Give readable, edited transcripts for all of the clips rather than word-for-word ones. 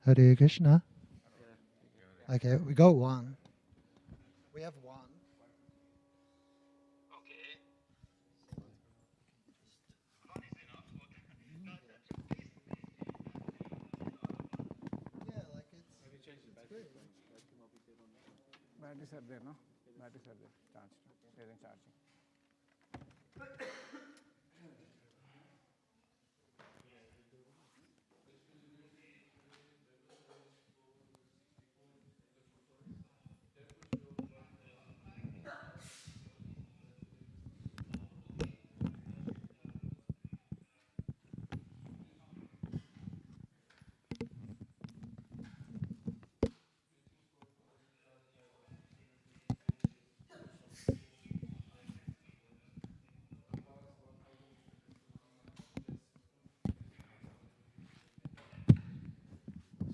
Hare Krishna. Okay, we go one. We have one. Okay. One is enough. Yeah, like it's. Maybe change the battery. Batteries are there, no? Batteries are there. Charged. They are charging.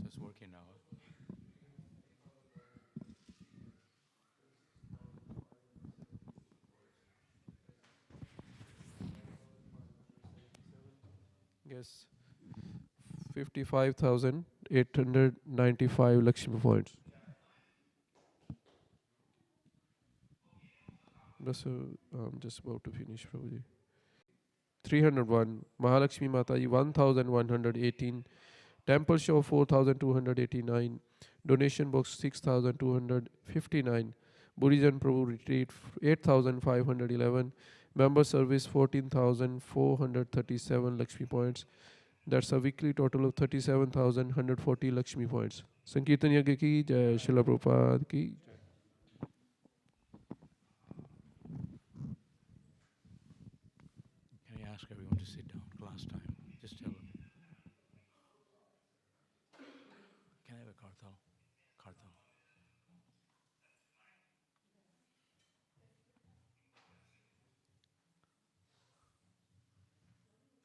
It's working now. Yes, 55,895 Lakshmi points. That's I'm just about to finish, Prabhuji. 301, Mahalakshmi Mataji 1,118, Temple Show 4,289, Donation Box 6,259, Buddhism Prabhu Retreat 8,511, Member Service 14,437 Lakshmi points. That's a weekly total of 37,140 Lakshmi points. Sankirtan Yagya ki jai, Srila Prabhupada ki. Can I ask everyone to sit down? Class time. Just tell them. Can I have a kartal? Kartal.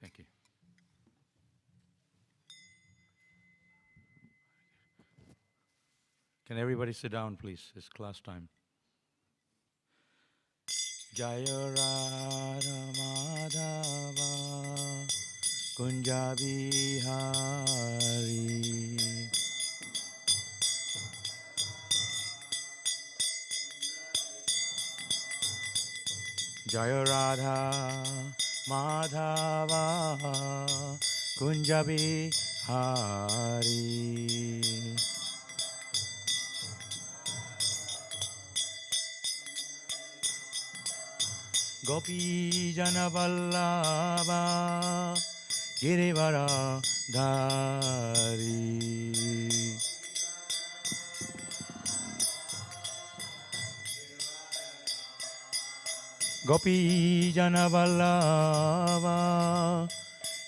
Thank you. Can everybody sit down, please? It's class time. Jaya Radha Madhava Kunja Bihari Jaya Radha Madhava Kunja Bihari Gopi Jana Vallabha Girivara Dhari Gopi Jana Vallabha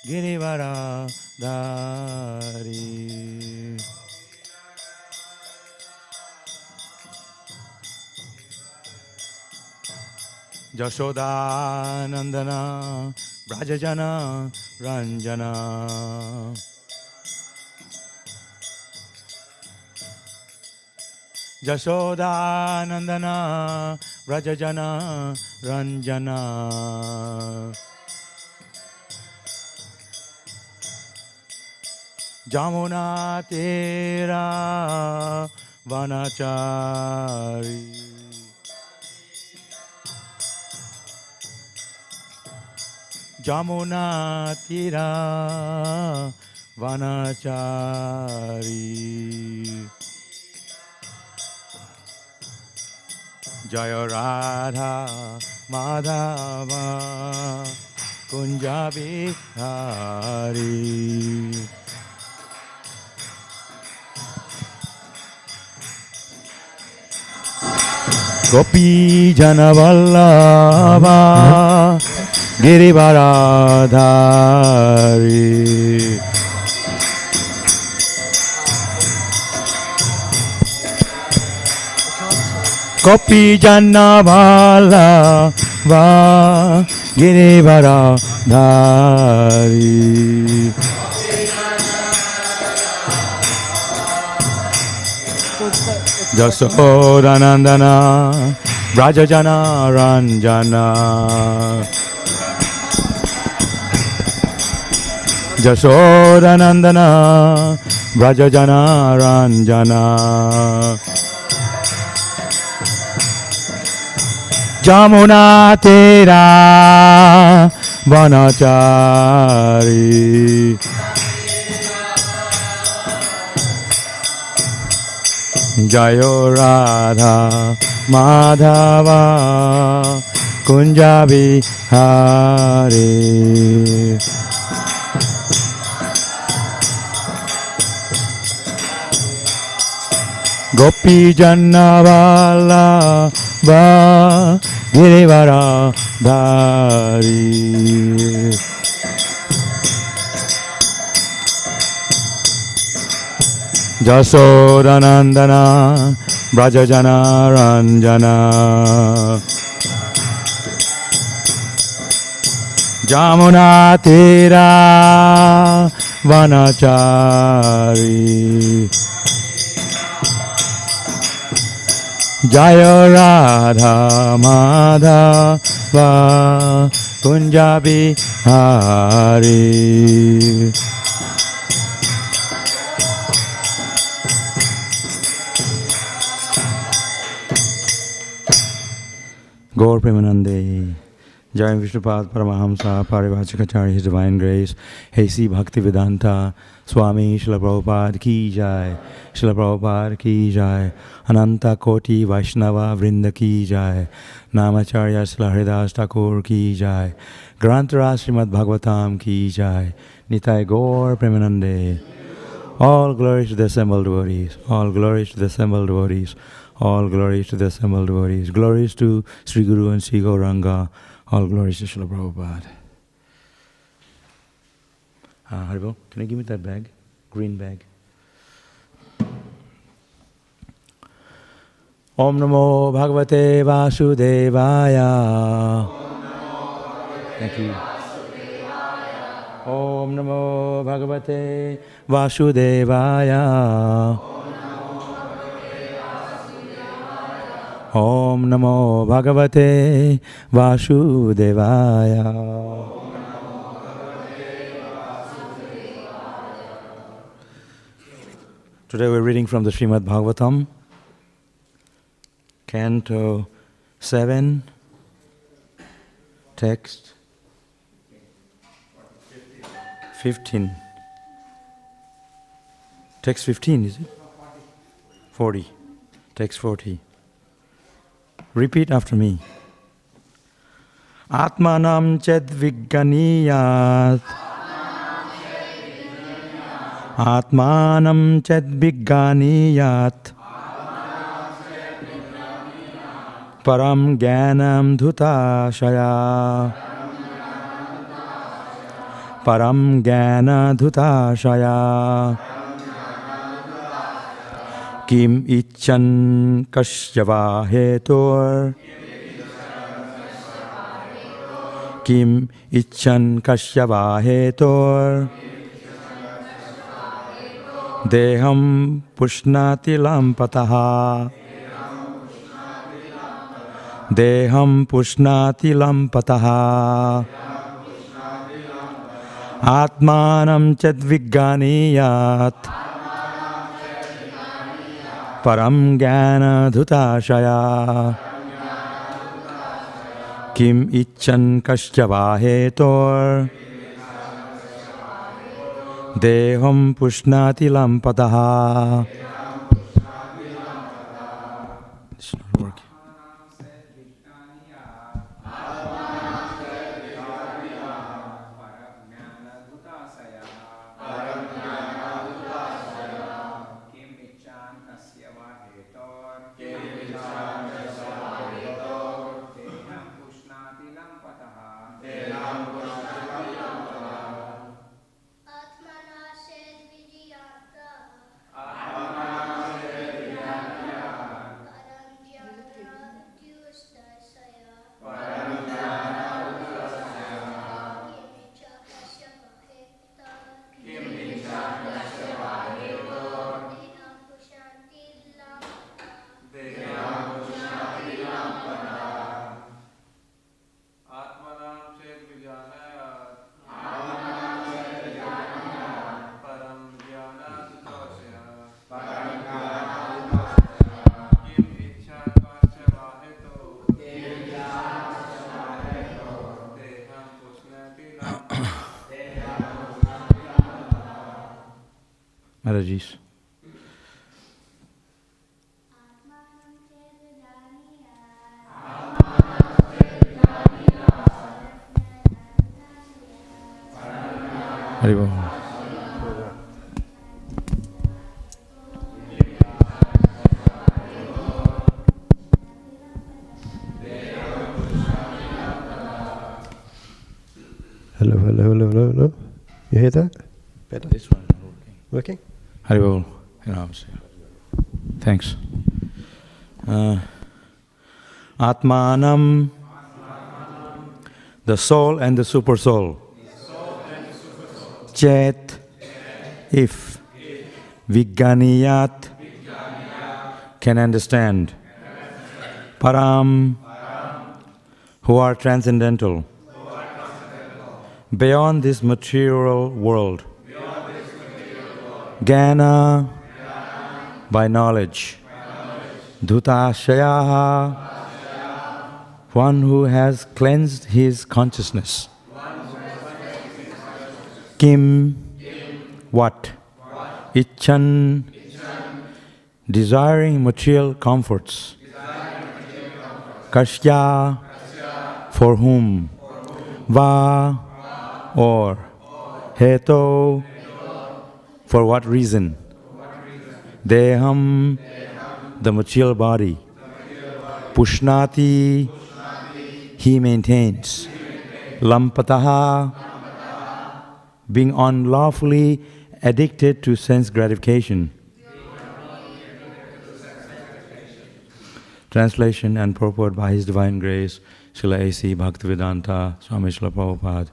Girivara Dhari Jashoda Nandana Brajajana Ranjana Jashoda Nandana Brajajana Ranjana Jamuna Tera Vanachari Jamuna Tira Vanachari Jaya Radha Madhava Kunja Bihari Gopi Jana Vallabha Girivara Dhari Gopi Jana Vallabha Girivara Dhari Jasoda Nandana Brajajana Ranjana Jashodanandana Vrajajana Ranjana Jamuna Tera Vanachari Jayo Radha Madhava Kunjabi Hare Gopi Jannavala Va Girivara Dhari Jasodanandana Brajajana Ranjana Jamuna Tira Vanachari Jaya Radha Madhava Kunjabi Hari Gaur Premanande Jai Vishnupad Paramahamsa Parivachikacharya His Divine Grace Hesi Bhaktivedanta Swami Srila Prabhupada Ki Jai Srila Prabhupada Ki Jai Ananta Koti Vaishnava Vrinda Ki Jai Namacharya Srila Haridas Thakur Ki Jai Grantara Śrīmad Bhāgavatam Ki Jai Nitai Gaur Premanande. All glories to the assembled devotees. All glories to the assembled devotees. All glories to the assembled devotees. Glories to Sri Guru and Sri Gauranga. All glories to Srila Prabhupada. Haribol, can you give me that bag? Green bag. Om Namo Bhagavate Vasudevaya. Thank you. Om Namo Bhagavate Vasudevaya. Om Namo Bhagavate Vasudevaya. Today we're reading from the Śrīmad Bhāgavatam, Canto 7, text 15. Text 15, is it? 40. Text 40. Repeat after me. Atmanam ched vigganiyat. Atmanam ched vigganiyat. Param jnanam dhutashaya. Param jnana dhutashaya. Kim icchan kashyava hetur. Kim icchan kashyava hetur. Deham pushnati lampataha. Deham pushnati lampataha. Atmanam ched vigganiyat. Param jnana dhutashaya. Kim icchan kasyava hetur. Deham pushnati lampataha. It's not working. Marajis. Haribol. Hello, hello, hello, hello, hello. You hear that? Better? This one is Working? Haribol. Thanks. Atmanam, the soul and the super soul. Chet, if. Vijnaniyat, can understand. Param, who are transcendental. Beyond this material world. Jnana, by knowledge. Dhutashayaha, one who has cleansed his consciousness. Kim, what? Icchan, desiring material comforts. Kashya, for whom? Va, or. Heto, for what reason? Deham, the material body. Pushnati, he maintains. Lampataha, being unlawfully addicted to sense gratification. Translation and purport by His Divine Grace, Srila A.C. Bhaktivedanta, Swami Srila Prabhupada.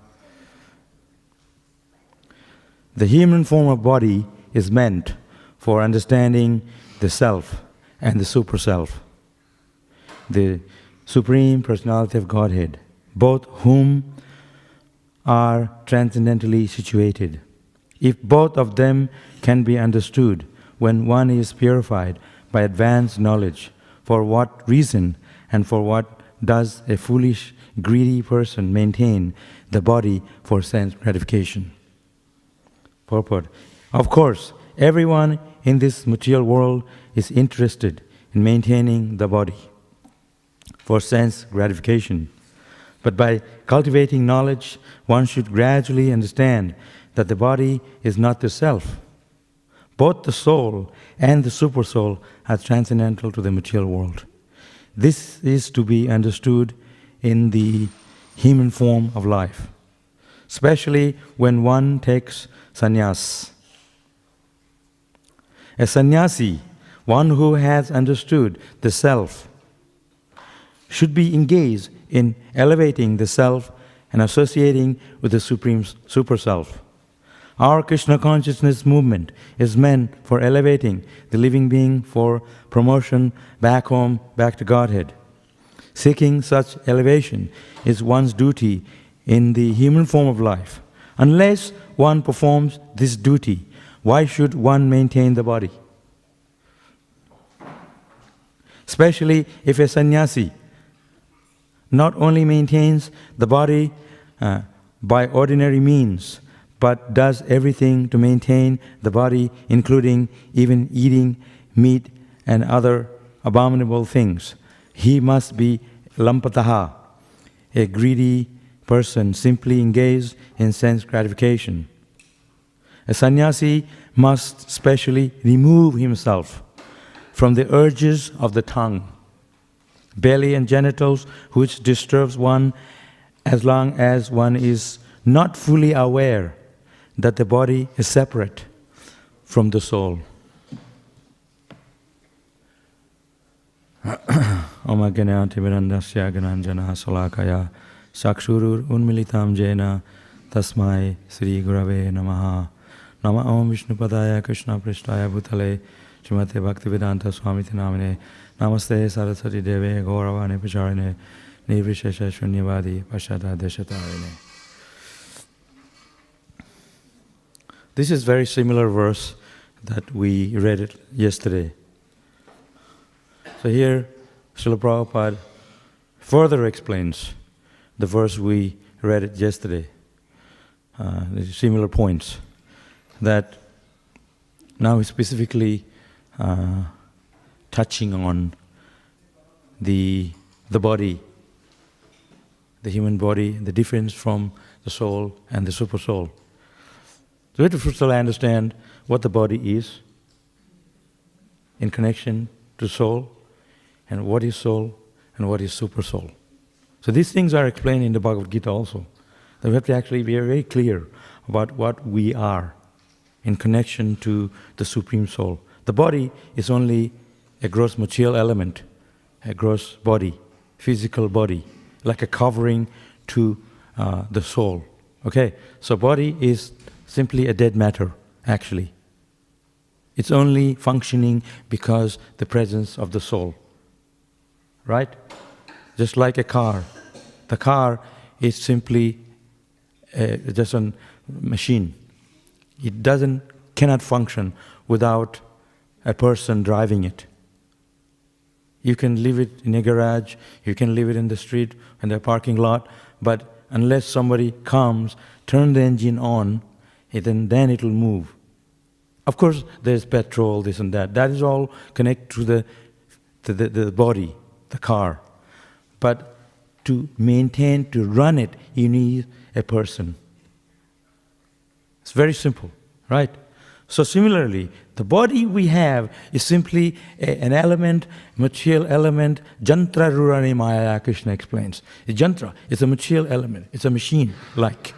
The human form of body is meant for understanding the self and the super self, the Supreme Personality of Godhead, both whom are transcendently situated. If both of them can be understood when one is purified by advanced knowledge, for what reason and for what does a foolish, greedy person maintain the body for sense gratification? Purport. Of course, everyone in this material world is interested in maintaining the body for sense gratification. But by cultivating knowledge, one should gradually understand that the body is not the self. Both the soul and the supersoul are transcendental to the material world. This is to be understood in the human form of life, especially when one takes sannyas. A sannyasi, one who has understood the self, should be engaged in elevating the self and associating with the Supreme Super Self. Our Krishna consciousness movement is meant for elevating the living being for promotion back home, back to Godhead. Seeking such elevation is one's duty in the human form of life. Unless one performs this duty, why should one maintain the body? Especially if a sannyasi not only maintains the body by ordinary means, but does everything to maintain the body, including even eating meat and other abominable things. He must be lampataha, a greedy person simply engaged in sense gratification. A sannyasi must specially remove himself from the urges of the tongue, belly and genitals, which disturbs one as long as one is not fully aware that the body is separate from the soul. Om Agyanati Virandasya Gananjana Salakaya Sakshurur Unmilitam Jena Tasmai Sri Gurave Namaha Nama Om Vishnupadaya Krishna Prishtaya Bhutale Śrīmate Bhaktivedanta Swami Namine Namaste Saraswati Deve Gauravane Pacharine Nirvishesha Shunyavadi Pashata Deshatarine. This is very similar verse that we read it yesterday. So here, Srila Prabhupada further explains the verse we read it yesterday. There's similar points that now he's specifically touching on the body, the human body, the difference from the soul and the super soul. So we have to first of all understand what the body is in connection to soul, and what is soul and what is super soul. So these things are explained in the Bhagavad Gita also. That we have to actually be very clear about what we are in connection to the Supreme Soul. The body is only a gross material element, a gross body, physical body, like a covering to the soul. Okay, so body is simply a dead matter, actually. It's only functioning because the presence of the soul. Right? Just like a car. The car is simply just a machine. It cannot function without a person driving it. You can leave it in a garage, you can leave it in the street, in the parking lot, but unless somebody comes, turn the engine on, then it will move. Of course, there's petrol, this and that. That is all connected to the body, the car. But to maintain, to run it, you need a person. It's very simple, right? So similarly, the body we have is simply an element, material element, jantra rurani maya, Krishna explains. A jantra is a material element, it's a machine-like.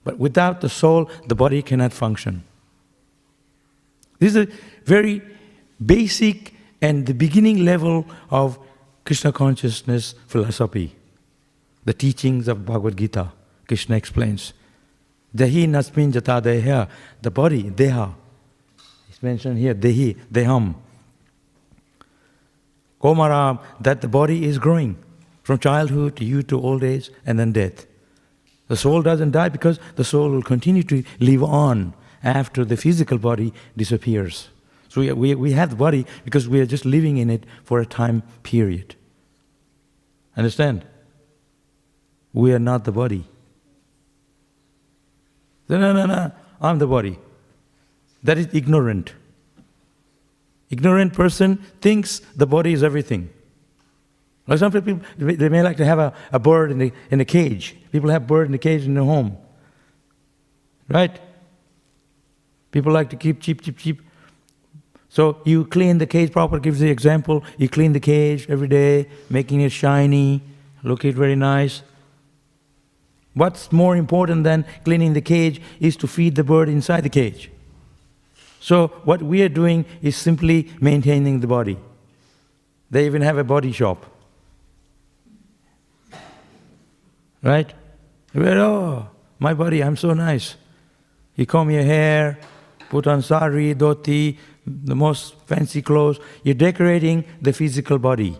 But without the soul, the body cannot function. This is a very basic and the beginning level of Krishna consciousness philosophy. The teachings of Bhagavad Gita, Krishna explains. Dehi nasmin jata deha, the body, deha. It's mentioned here, dehi, deham. Komaram, that the body is growing from childhood to youth to old age and then death. The soul doesn't die because the soul will continue to live on after the physical body disappears. So we have the body because we are just living in it for a time period. Understand? We are not the body. No, I'm the body. That is ignorant. Ignorant person thinks the body is everything. Like some people, they may like to have a bird in a cage. People have bird in a cage in their home. Right? People like to keep cheap. So you clean the cage proper, gives the example. You clean the cage every day, making it shiny, look it very nice. What's more important than cleaning the cage is to feed the bird inside the cage. So what we are doing is simply maintaining the body. They even have a body shop. Right? Oh, my body, I'm so nice. You comb your hair, put on sari, dhoti, the most fancy clothes. You're decorating the physical body.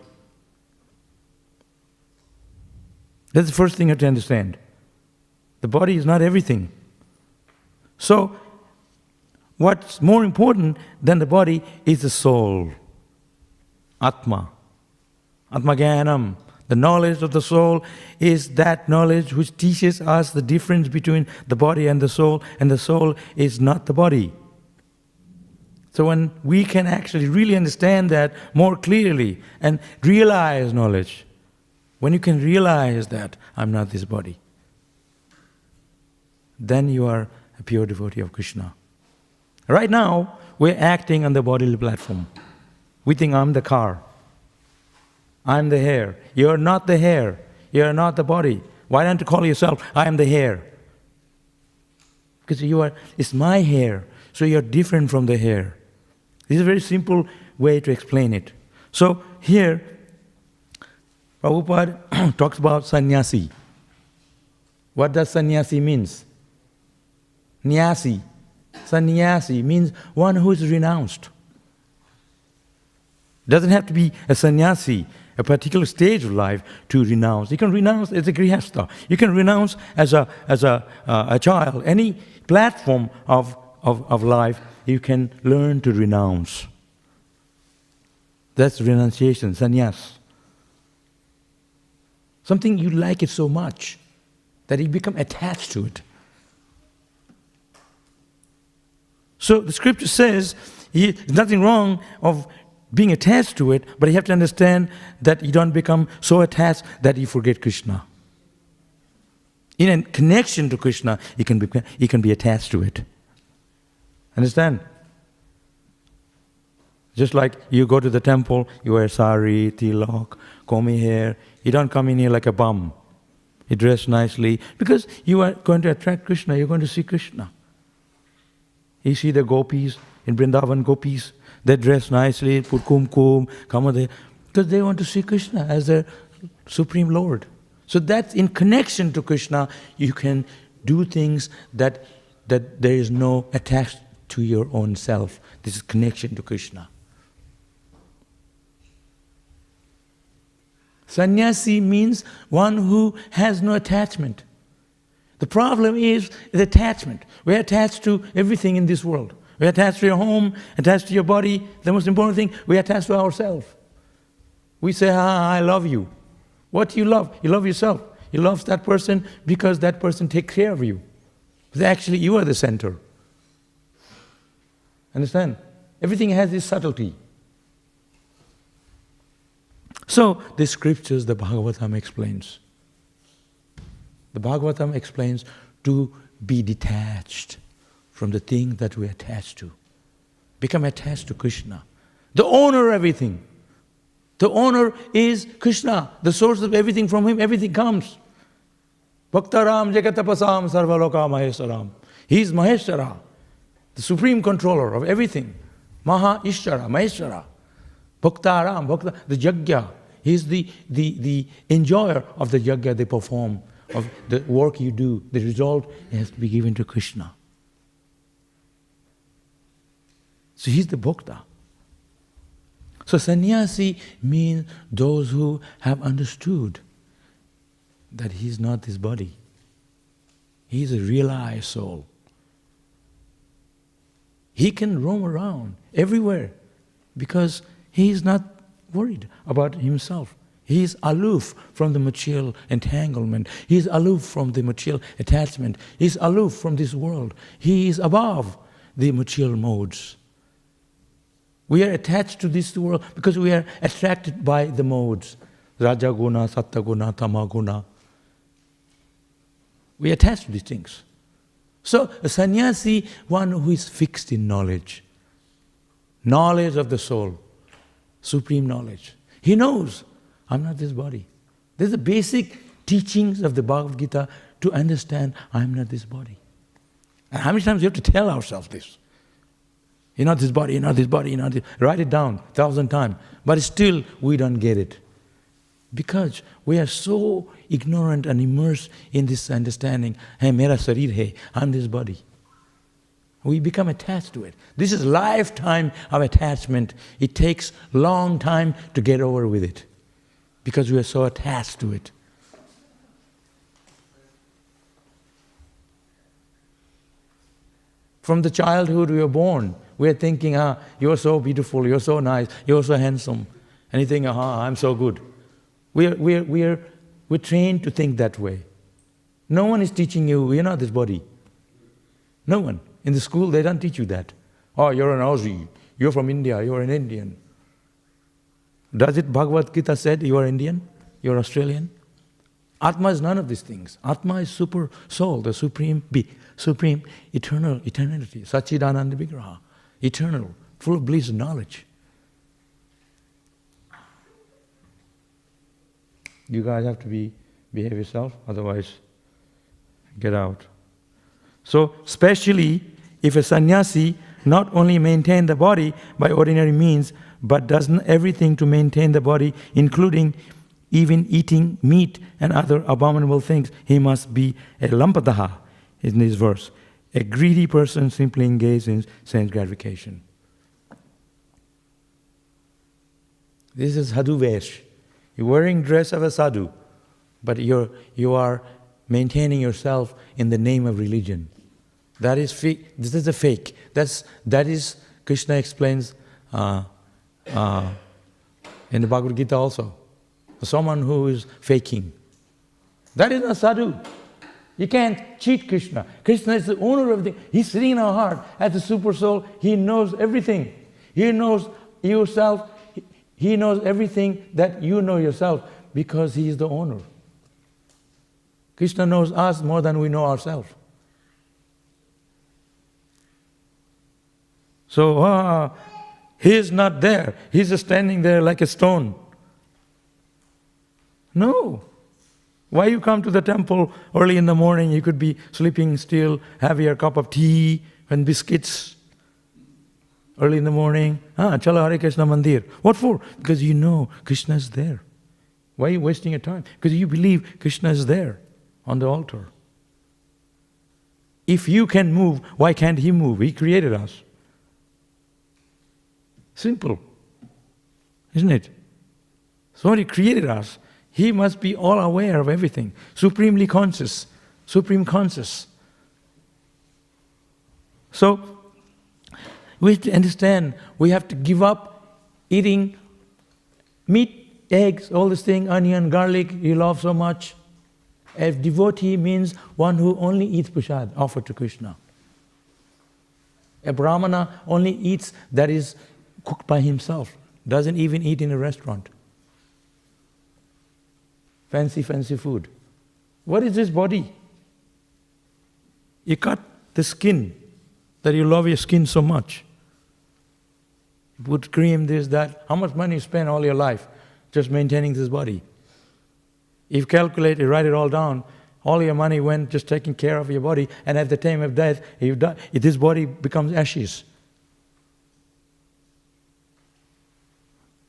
That's the first thing you have to understand. The body is not everything. So, what's more important than the body is the soul. Atma. Atma Jnanam. The knowledge of the soul is that knowledge which teaches us the difference between the body and the soul is not the body. So when we can actually really understand that more clearly and realize knowledge, when you can realize that I'm not this body, then you are a pure devotee of Krishna. Right now, we're acting on the bodily platform. We think I'm the car. I'm the hair. You're not the hair. You're not the body. Why don't you call yourself, I am the hair? Because it's my hair, so you're different from the hair. This is a very simple way to explain it. So here, Prabhupada talks about sannyasi. What does sannyasi means? Nyasi. Sannyasi means one who is renounced. Doesn't have to be a sannyasi, a particular stage of life to renounce. You can renounce as a grihastha. You can renounce as a child. Any platform of life, you can learn to renounce. That's renunciation, sannyas. Something you like it so much that you become attached to it. So the scripture says there's nothing wrong of being attached to it, but you have to understand that you don't become so attached that you forget Krishna. In a connection to Krishna, you can be attached to it. Understand? Just like you go to the temple, you wear sari, tilak, comb your hair. You don't come in here like a bum. You dress nicely because you are going to attract Krishna. You're going to see Krishna. You see the gopis in Vrindavan, gopis. They dress nicely, put kumkum, come there, because they want to see Krishna as their Supreme Lord. So that in connection to Krishna, you can do things that there is no attached to your own self. This is connection to Krishna. Sannyasi means one who has no attachment. The problem is the attachment. We're attached to everything in this world. We're attached to your home, attached to your body. The most important thing, we're attached to ourselves. We say, I love you. What do you love? You love yourself. You love that person because that person takes care of you. But actually, you are the center. Understand? Everything has this subtlety. So, the scriptures, the Bhagavatam explains. The Bhagavatam explains to be detached from the thing that we attach to. Become attached to Krishna. The owner of everything. The owner is Krishna. The source of everything, from him everything comes. Bhaktaram jagatapasam sarvaloka maheswaram. He is Maheshwara, the supreme controller of everything. Maha Ishvara, Maheshwara. Bhaktaram, the yajna. He is the enjoyer of the yajna they perform, of the work you do. The result has to be given to Krishna. So he's the bhakta. So sannyasi means those who have understood that he's not this body. He's a realized soul. He can roam around everywhere because he is not worried about himself. He is aloof from the material entanglement. He is aloof from the material attachment. He is aloof from this world. He is above the material modes. We are attached to this world because we are attracted by the modes. Raja guna, satta guna, tama guna. We are attached to these things. So a sannyasi, one who is fixed in knowledge. Knowledge of the soul. Supreme knowledge. He knows, I'm not this body. There's the basic teachings of the Bhagavad Gita to understand, I'm not this body. And how many times you have to tell ourselves this? You're not this body, you're not this body, you're not this. Write it down 1,000 times. But still, we don't get it. Because we are so ignorant and immersed in this understanding, hey, mera sharir hai, I'm this body. We become attached to it. This is lifetime of attachment. It takes long time to get over with it. Because we are so attached to it. From the childhood we are born, we are thinking, you're so beautiful, you're so nice, you're so handsome. And you think, I'm so good. We're trained to think that way. No one is teaching you, you're not this body. No one. In the school, they don't teach you that. Oh, you're an Aussie, you're from India, you're an Indian. Does it Bhagavad Gita said you are Indian, you're Australian? Atma is none of these things. Atma is super soul, the supreme eternal eternity, Satchidananda Vigraha, eternal, full of bliss and knowledge. You guys have to behave yourself, otherwise get out. So, especially if a sannyasi not only maintain the body by ordinary means, but does everything to maintain the body, including even eating meat and other abominable things, he must be a lampadaha, in this verse. A greedy person simply engaged in sense gratification. This is sadhu vesh. You're wearing dress of a sadhu, but you are maintaining yourself in the name of religion. That is fake. This is a fake. That is Krishna explains in the Bhagavad Gita also. Someone who is faking. That is not sadhu. You can't cheat Krishna. Krishna is the owner of everything. He's sitting in our heart as the super soul. He knows everything. He knows yourself. He knows everything that you know yourself because He is the owner. Krishna knows us more than we know ourselves. So, He is not there. He's just standing there like a stone. No. Why you come to the temple early in the morning? You could be sleeping still, have your cup of tea and biscuits early in the morning. Chala Hare Krishna Mandir. What for? Because you know Krishna is there. Why are you wasting your time? Because you believe Krishna is there on the altar. If you can move, why can't He move? He created us. Simple. Isn't it? So He created us. He must be all aware of everything. Supremely conscious. Supreme conscious. So, we have to understand, we have to give up eating meat, eggs, all this thing, onion, garlic, you love so much. A devotee means one who only eats prasad offered to Krishna. A brahmana only eats that is cooked by himself, doesn't even eat in a restaurant. Fancy food. What is this body? You cut the skin, that you love your skin so much. You put cream, this, that. How much money you spend all your life just maintaining this body? If you calculate it, write it all down, all your money went just taking care of your body, and at the time of death, this body becomes ashes.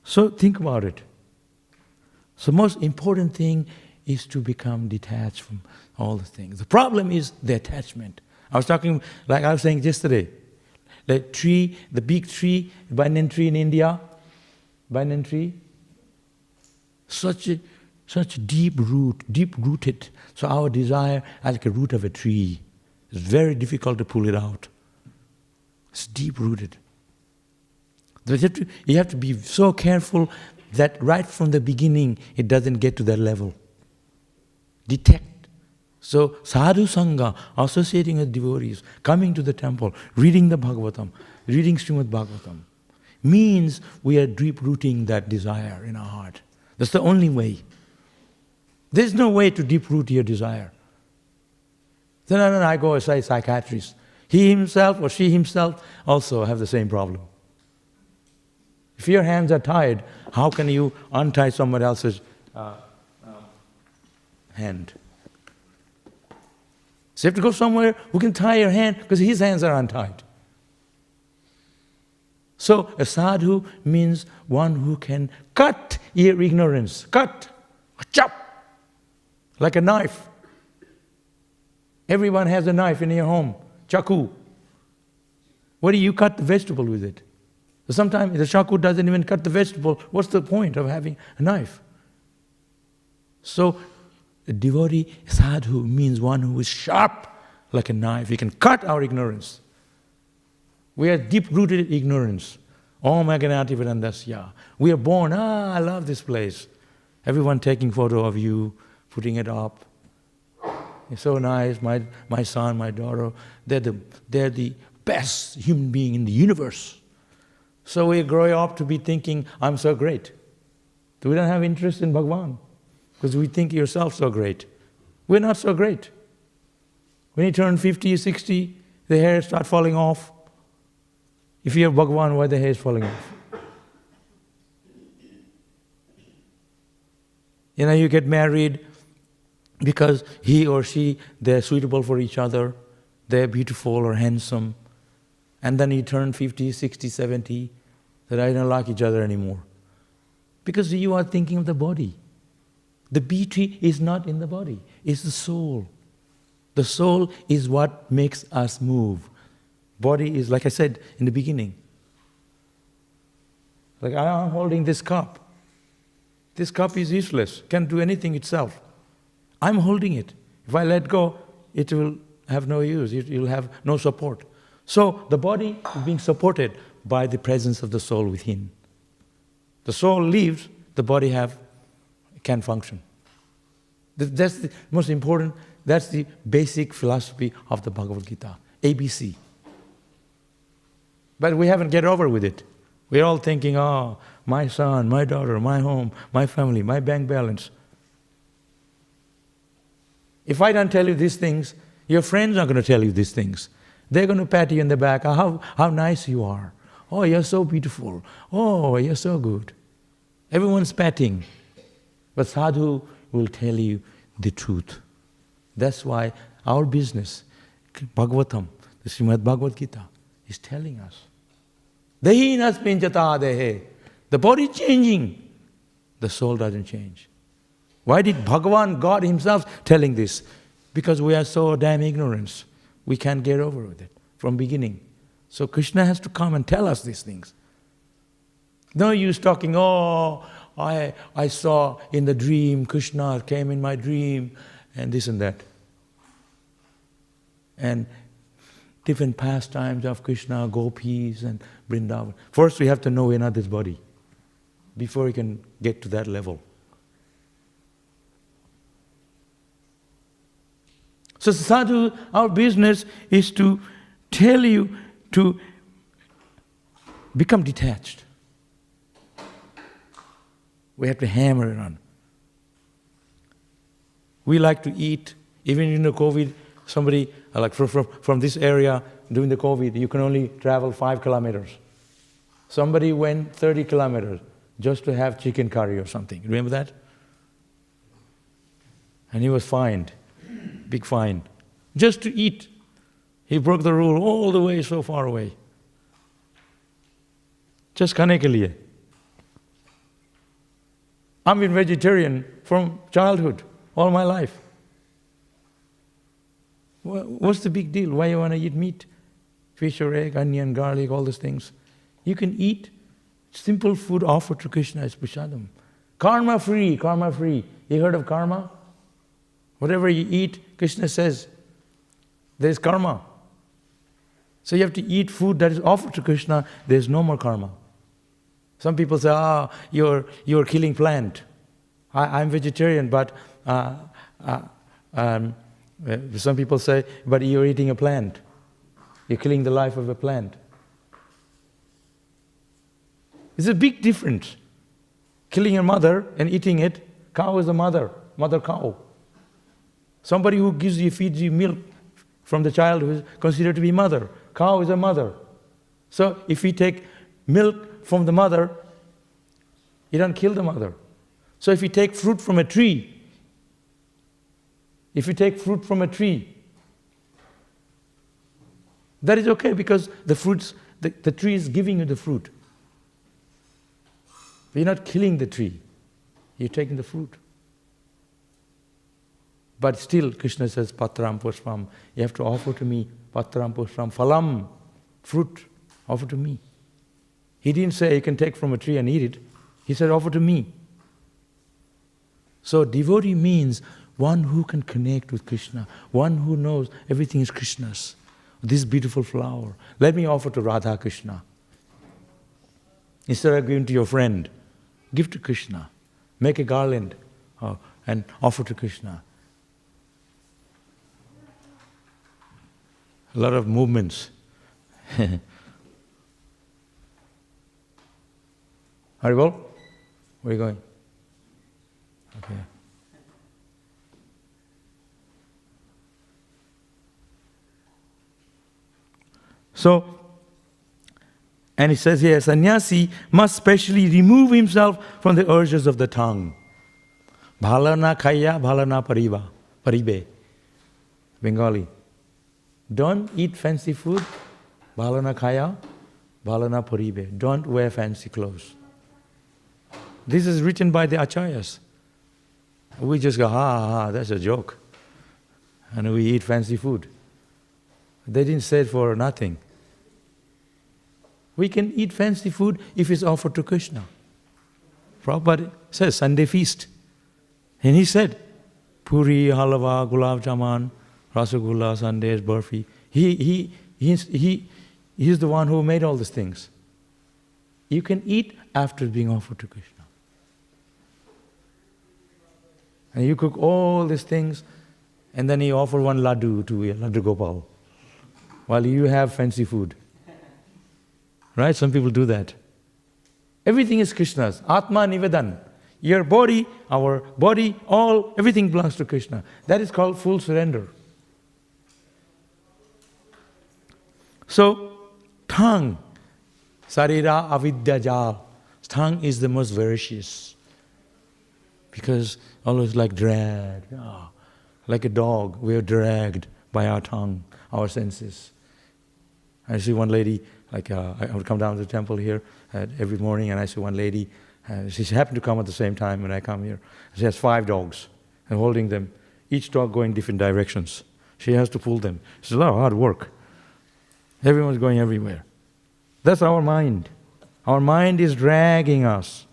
So think about it. So most important thing is to become detached from all the things. The problem is the attachment. I was talking, like I was saying yesterday, the tree, the big tree, banyan tree in India, banyan tree, such deep-rooted. So our desire is like a root of a tree. It's very difficult to pull it out. It's deep-rooted. You have to be so careful that right from the beginning, it doesn't get to that level. Detect. So, sadhu-sanga, associating with devotees, coming to the temple, reading the Bhagavatam, reading Śrīmad Bhāgavatam, means we are deep-rooting that desire in our heart. That's the only way. There's no way to deep-root your desire. Then I go as a psychiatrist. He himself or she himself also have the same problem. If your hands are tied, how can you untie someone else's hand? So you have to go somewhere who can tie your hand because his hands are untied. So a sadhu means one who can cut your ignorance. Cut. Chop. Like a knife. Everyone has a knife in your home. Chaku. What do you cut the vegetable with it? Sometimes the chaku doesn't even cut the vegetable. What's the point of having a knife? So, a devotee, sadhu, means one who is sharp like a knife. He can cut our ignorance. We are deep-rooted ignorance. Om Aganati Vedandasya. We are born, I love this place. Everyone taking photo of you, putting it up. It's so nice, my son, my daughter, they're the best human being in the universe. So we grow up to be thinking, I'm so great. So we don't have interest in Bhagavan because we think yourself so great. We're not so great. When you turn 50, 60, the hair starts falling off. If you have Bhagavan, why the hair is falling off? You get married because he or she, they're suitable for each other, they're beautiful or handsome. And then you turn 50, 60, 70, that I don't like each other anymore. Because you are thinking of the body. The beauty is not in the body, it's the soul. The soul is what makes us move. Body is, like I said in the beginning. Like I am holding this cup. This cup is useless, can't do anything itself. I'm holding it. If I let go, it will have no use, it will have no support. So the body is being supported by the presence of the soul within. The soul leaves, the body can function. That's the most important, that's the basic philosophy of the Bhagavad Gita, ABC. But we haven't get over with it. We're all thinking, oh, my son, my daughter, my home, my family, my bank balance. If I don't tell you these things, your friends are going to tell you these things. They're going to pat you in the back, oh, how nice you are. Oh, you're so beautiful. Oh, you're so good. Everyone's patting. But sadhu will tell you the truth. That's why our business, Bhagavatam, the Śrīmad Bhāgavad Gita, is telling us. Dehi naspinchata dehe. The body is changing. The soul doesn't change. Why did Bhagavan, God himself, telling this? Because we are so damn ignorant. We can't get over with it from beginning. So Krishna has to come and tell us these things. No use talking, oh, I saw in the dream, Krishna came in my dream, and this and that. And different pastimes of Krishna, gopis and Vrindavan. First we have to know we're not this body, before we can get to that level. So sadhu, our business is to tell you to become detached. We have to hammer it on. We like to eat, even in the COVID, somebody, like from this area, during the COVID, you can only travel 5 kilometers. Somebody went 30 kilometers just to have chicken curry or something. Remember that? And he was fined. Big fine. Just to eat. He broke the rule all the way so far away. Just khane ke liye. I've been vegetarian from childhood, all my life. What's the big deal? Why you want to eat meat? Fish or egg, onion, garlic, all those things. You can eat simple food offered to Krishna as prasadam. Karma free, karma free. You heard of karma? Whatever you eat, Krishna says, there is karma. So you have to eat food that is offered to Krishna, there is no more karma. Some people say, you're killing plant. I'm vegetarian, but some people say, but you're eating a plant. You're killing the life of a plant. It's a big difference. Killing a mother and eating it. Cow is a mother cow. Somebody who feeds you milk from the child who is considered to be mother. Cow is a mother. So if we take milk from the mother, you don't kill the mother. So if you take fruit from a tree, that is okay because the tree is giving you the fruit. But you're not killing the tree, you're taking the fruit. But still, Krishna says, patram pushpam, you have to offer to me, patram pushpam, phalam, fruit, offer to me. He didn't say you can take from a tree and eat it. He said, offer to me. So devotee means one who can connect with Krishna, one who knows everything is Krishna's. This beautiful flower, let me offer to Radha Krishna. Instead of giving to your friend, give to Krishna. Make a garland and offer to Krishna. A lot of movements. Haribol? Where are you going? Okay. So, and he says here, sannyasi must specially remove himself from the urges of the tongue. Bhalana khaya, bhalana paribe. Bengali. Don't eat fancy food. Bhalana khaya, bhalana paribe. Don't wear fancy clothes. This is written by the acharyas. We just go, ha, that's a joke. And we eat fancy food. They didn't say it for nothing. We can eat fancy food if it's offered to Krishna. Prabhupada says Sunday feast. And he said, Puri, halwa, gulab jamun, rasagulla, Sundays, burfi. He's the one who made all these things. You can eat after being offered to Krishna. And you cook all these things, and then you offer one laddu to Laddu Gopal, while you have fancy food. Right? Some people do that. Everything is Krishna's. Atma Nivedan. Your body, our body, everything belongs to Krishna. That is called full surrender. So, tongue, sarira avidya jal. Tongue is the most voracious. Because always like dragged. Like a dog, we are dragged by our tongue, our senses. I see one lady, I would come down to the temple here every morning, and I see one lady, she happened to come at the same time when I come here. She has 5 dogs, and holding them, each dog going different directions. She has to pull them. It's a lot of hard work. Everyone's going everywhere. That's our mind. Our mind is dragging us.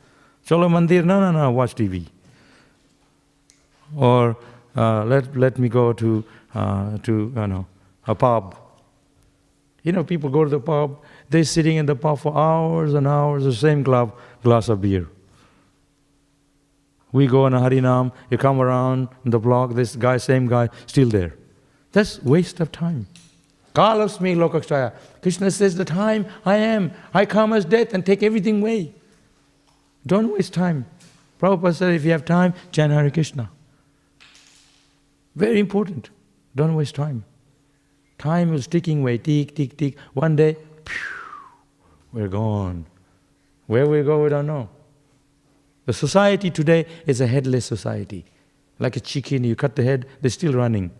Chalo mandir, no, watch TV. Or let me go to a pub. People go to the pub, they're sitting in the pub for hours and hours, the same glass of beer. We go on a Harinam, you come around the block, this guy, same guy, still there. That's waste of time. Kalasmi lokakshaya. Krishna says, the time I come as death and take everything away. Don't waste time. Prabhupada said, if you have time, chant Hare Krishna. Very important. Don't waste time. Time is ticking away, tick, tick, tick. One day, we're gone. Where we go, we don't know. The society today is a headless society. Like a chicken, you cut the head, they're still running.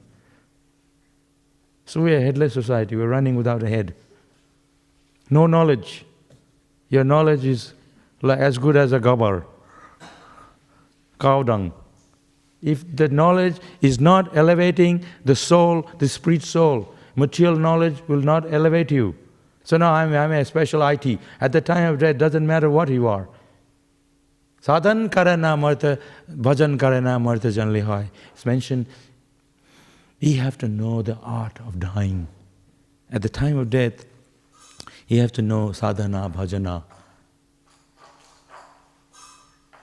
So we're a headless society, we're running without a head. No knowledge. Your knowledge is as good as a gabar, cow dung. If the knowledge is not elevating the soul, the spirit soul, material knowledge will not elevate you. So now I'm a special IT. At the time of death, doesn't matter what you are. Sadhan karana martha, bhajan karana martha janli hai. It's mentioned, you have to know the art of dying. At the time of death, you have to know sadhana, bhajana.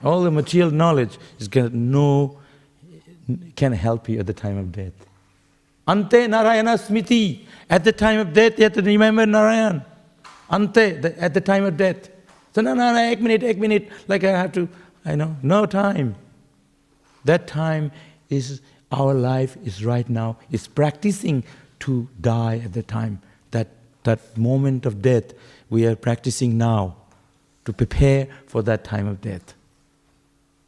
All the material knowledge can help you at the time of death. Ante Narayana Smiti. At the time of death, you have to remember Narayan. Ante, at the time of death. So no, ek minute, like I have to, no time. That time is, our life is right now, is practicing to die at the time. That moment of death, we are practicing now to prepare for that time of death.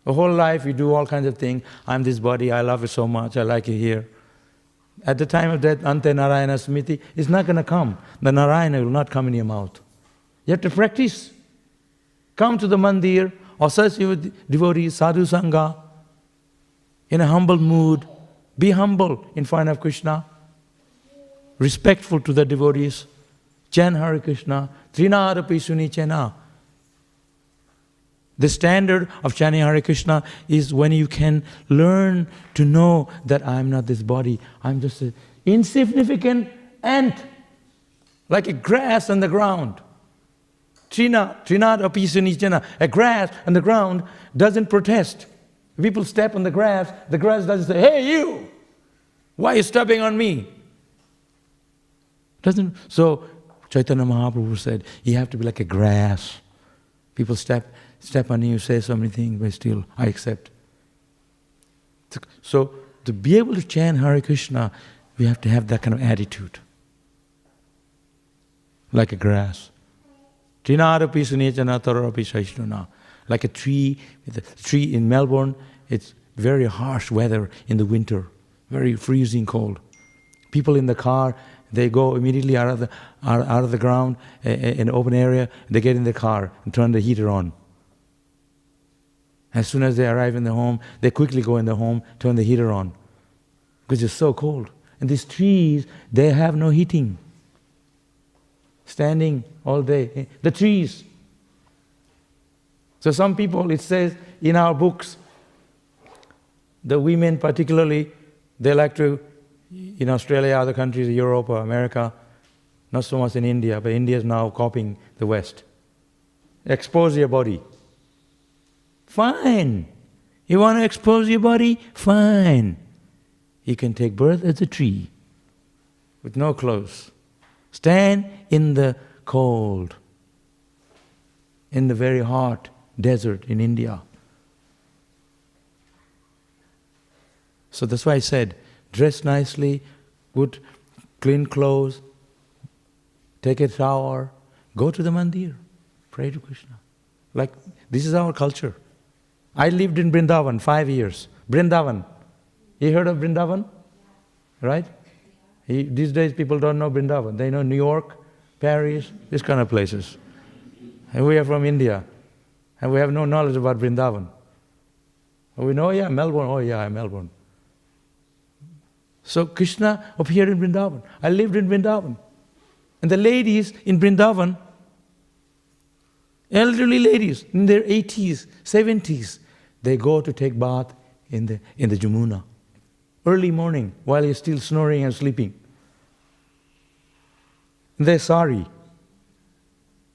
The whole life we do all kinds of things. I'm this body, I love it so much, I like it here. At the time of death, Ante Narayana Smriti is not going to come. The Narayana will not come in your mouth. You have to practice. Come to the mandir, associate with devotees, sadhu-sanga, in a humble mood. Be humble in front of Krishna. Respectful to the devotees. Chant Hare Krishna. Trinadapi suni chena. The standard of chanting Hare Krishna is when you can learn to know that I'm not this body. I'm just an insignificant ant, like a grass on the ground. Trinad apisuni chena. A grass on the ground doesn't protest. People step on the grass doesn't say, hey you, why are you stepping on me? So Chaitanya Mahaprabhu said, you have to be like a grass. People step on you, say so many things, but still, I accept. So, to be able to chant Hare Krishna, we have to have that kind of attitude. Like a grass. Trinadapi sunechana tararapi saishnuna. Like a tree. The tree in Melbourne, it's very harsh weather in the winter. Very freezing cold. People in the car, they go immediately out of the ground, in an open area, they get in the car and turn the heater on. As soon as they arrive in the home, they quickly go in the home, turn the heater on. Because it's so cold. And these trees, they have no heating. Standing all day. The trees. So some people, it says in our books, the women particularly, they like to, in Australia, other countries, Europe or America, not so much in India, but India is now copying the West. Expose your body. Fine. You want to expose your body? Fine. You can take birth as a tree with no clothes. Stand in the cold, in the very hot desert in India. So that's why I said, dress nicely, put clean clothes, take a shower, go to the mandir, pray to Krishna. Like, this is our culture. I lived in Vrindavan 5 years. Vrindavan. You heard of Vrindavan? Right? These days people don't know Vrindavan. They know New York, Paris, these kind of places. And we are from India. And we have no knowledge about Vrindavan. We know, yeah, Melbourne. Oh, yeah, Melbourne. So Krishna appeared in Vrindavan. I lived in Vrindavan. And the ladies in Vrindavan, elderly ladies in their 80s, 70s, they go to take bath in the Jamuna. Early morning, while you're still snoring and sleeping. They're sari.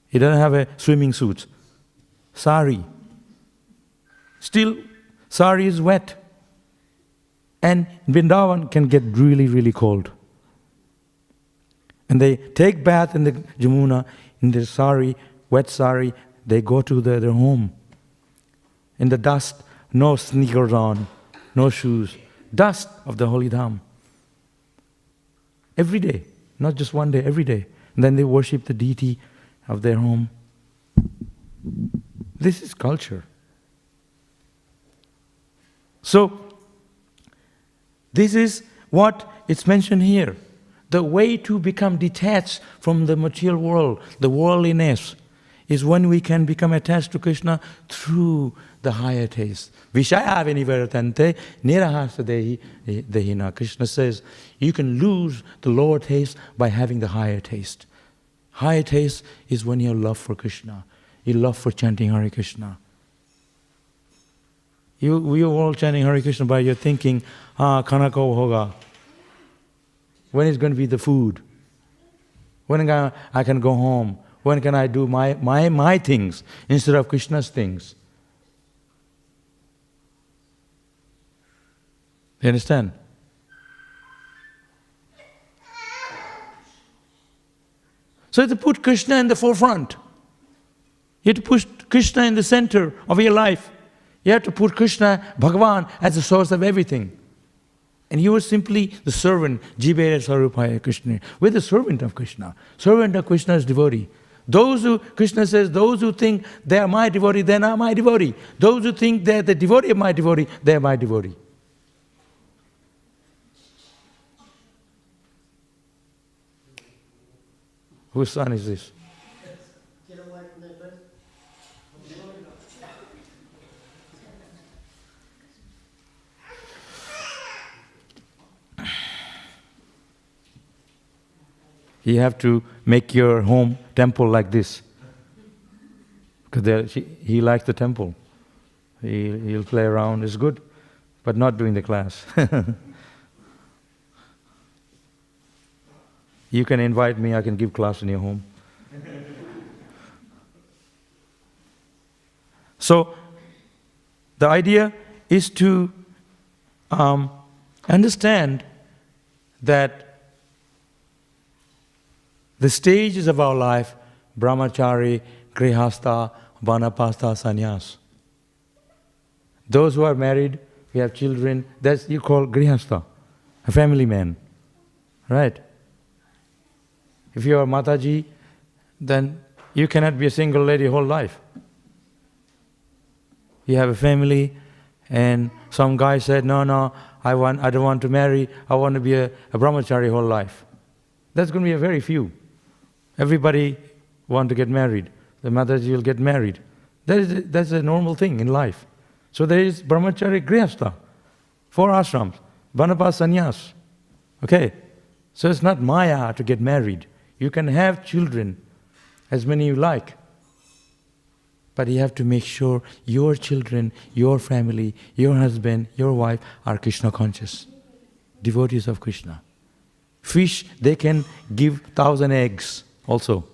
He doesn't have a swimming suit. Sari. Still, sari is wet. And Vrindavan can get really, really cold. And they take bath in the Jamuna, in their sari, wet sari. They go to their home. In the dust, no sneakers on, no shoes. Dust of the holy dham. Every day, not just one day, every day. And then they worship the deity of their home. This is culture. So, this is what it's mentioned here. The way to become detached from the material world, the worldliness, is when we can become attached to Krishna through the higher taste. Vishaya vinivaratante nirahasa dehina. Krishna says, you can lose the lower taste by having the higher taste. Higher taste is when you have love for Krishna. You love for chanting Hare Krishna. We are all chanting Hare Krishna, but you're thinking, khana ko hoga. When is going to be the food? When I can go home? When can I do my things instead of Krishna's things? You understand? So you have to put Krishna in the forefront. You have to put Krishna in the center of your life. You have to put Krishna, Bhagavan, as the source of everything. And you are simply the servant, Jivere Sarupaya Krishna. We're the servant of Krishna. Servant of Krishna's devotee. Krishna says, those who think they are my devotee, they are not my devotee. Those who think they are the devotee of my devotee, they are my devotee. Whose son is this? You have to make your home temple like this. Because he likes the temple. He'll play around, it's good, but not doing the class. You can invite me, I can give class in your home. So, the idea is to understand that the stages of our life, brahmachari, grihastha, vanapastha, sannyas. Those who are married, we have children, that's you call grihastha, a family man, right? If you are Mataji, then you cannot be a single lady whole life. You have a family, and some guy said, no, I don't want to marry, I want to be a brahmachari whole life. That's going to be a very few. Everybody want to get married. The Mataji will get married. That's a normal thing in life. So there is brahmachari grihastha, 4 ashrams, vanapasa sannyas. Okay? So it's not maya to get married. You can have children, as many you like. But you have to make sure your children, your family, your husband, your wife are Krishna conscious. Devotees of Krishna. Fish, they can give 1,000 eggs also.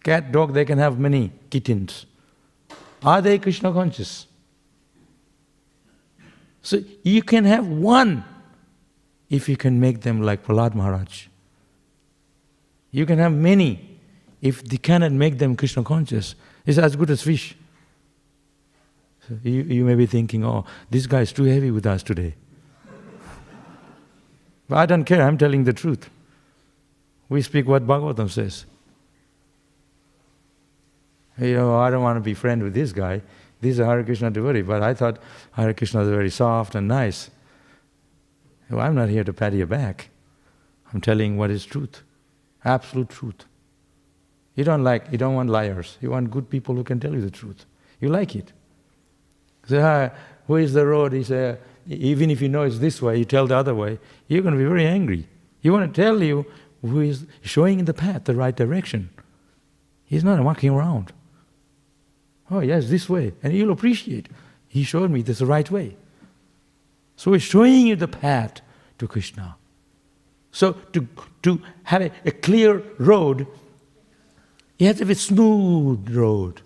Cat, dog, they can have many kittens. Are they Krishna conscious? So you can have one if you can make them like Prahlad Maharaj. You can have many if they cannot make them Krishna conscious. It's as good as fish. So you may be thinking, oh, this guy is too heavy with us today. But I don't care, I'm telling the truth. We speak what Bhagavatam says. I don't want to be friend with this guy. This is a Hare Krishna devotee, but I thought Hare Krishna is very soft and nice. Well, I'm not here to pat your back. I'm telling what is truth. Absolute truth. You don't want liars. You want good people who can tell you the truth. You like it. Say, where is the road? He said, even if you know it's this way, you tell the other way, you're going to be very angry. He want to tell you who is showing the path, the right direction. He's not walking around. Oh yes, this way. And you'll appreciate. He showed me this is the right way. So he's showing you the path to Krishna. So to have a clear road, you have to have a smooth road.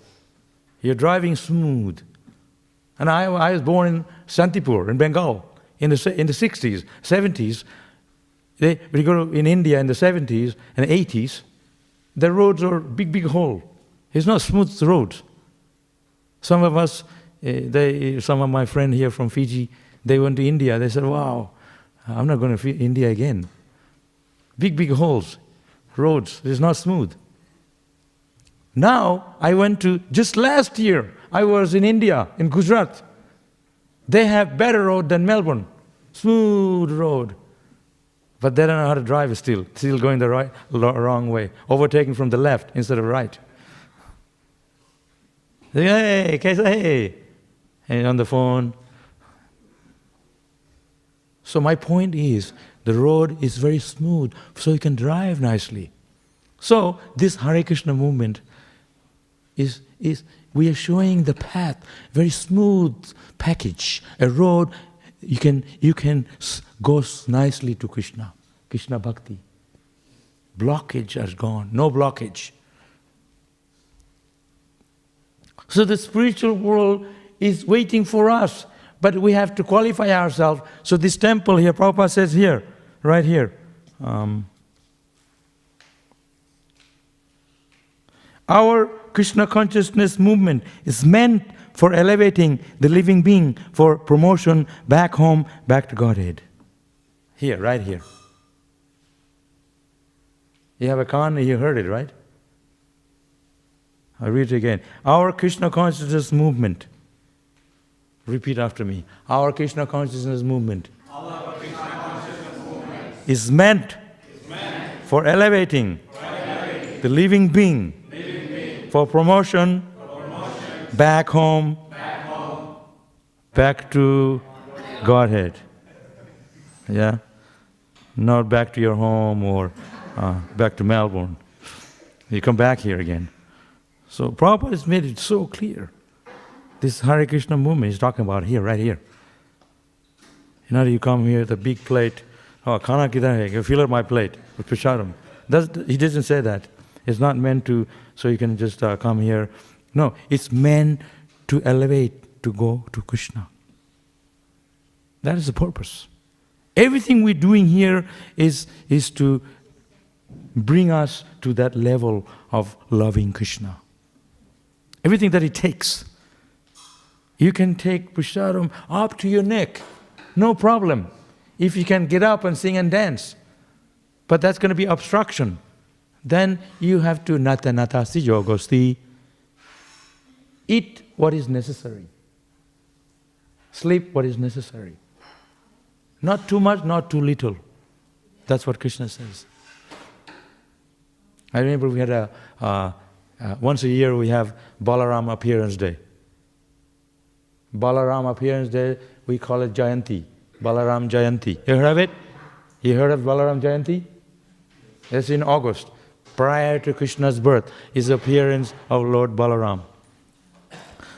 You're driving smooth. And I was born in Santipur, in Bengal, in the 60s, 70s. When you go in India in the 70s and 80s, the roads are big hole. It's not smooth roads. Some of us, some of my friends here from Fiji, they went to India. They said, wow, I'm not going to India again. Big holes, roads. It's not smooth. Now, I went to, just last year, I was in India, in Gujarat. They have better road than Melbourne. Smooth road. But they don't know how to drive still going the wrong way, overtaking from the left instead of right. They go, hey, kaisa hey, and on the phone. So my point is, the road is very smooth, so you can drive nicely. So this Hare Krishna movement is we are showing the path, very smooth package, a road you can go nicely to Krishna, Krishna Bhakti. Blockage has gone, no blockage. So the spiritual world is waiting for us, but we have to qualify ourselves. So this temple here, Prabhupada says here, right here, our Krishna consciousness movement is meant for elevating the living being for promotion back home, back to Godhead. Here, right here. You have a con, you heard it, right? I'll read it again. Our Krishna consciousness movement. Repeat after me. Our Krishna consciousness movement, is meant for elevating the living being for promotion back home, back to Godhead. Yeah? Not back to your home or back to Melbourne. You come back here again. So Prabhupada has made it so clear. This Hare Krishna movement is talking about here, right here. You come here with a big plate. Oh, khana kidhar hai? You fill up my plate with prasadam. He doesn't say that. It's not meant to, so you can just come here. No, it's meant to elevate, to go to Krishna. That is the purpose. Everything we're doing here is to bring us to that level of loving Krishna. Everything that it takes. You can take prasadam up to your neck, no problem, if you can get up and sing and dance. But that's going to be obstruction. Then you have to nata natasi yogosti. Eat what is necessary. Sleep what is necessary. Not too much, not too little. That's what Krishna says. I remember we had once a year we have Balaram Appearance Day. Balaram Appearance Day, we call it Jayanti. Balaram Jayanti. You heard of it? You heard of Balaram Jayanti? It's in August. Prior to Krishna's birth is the appearance of Lord Balaram.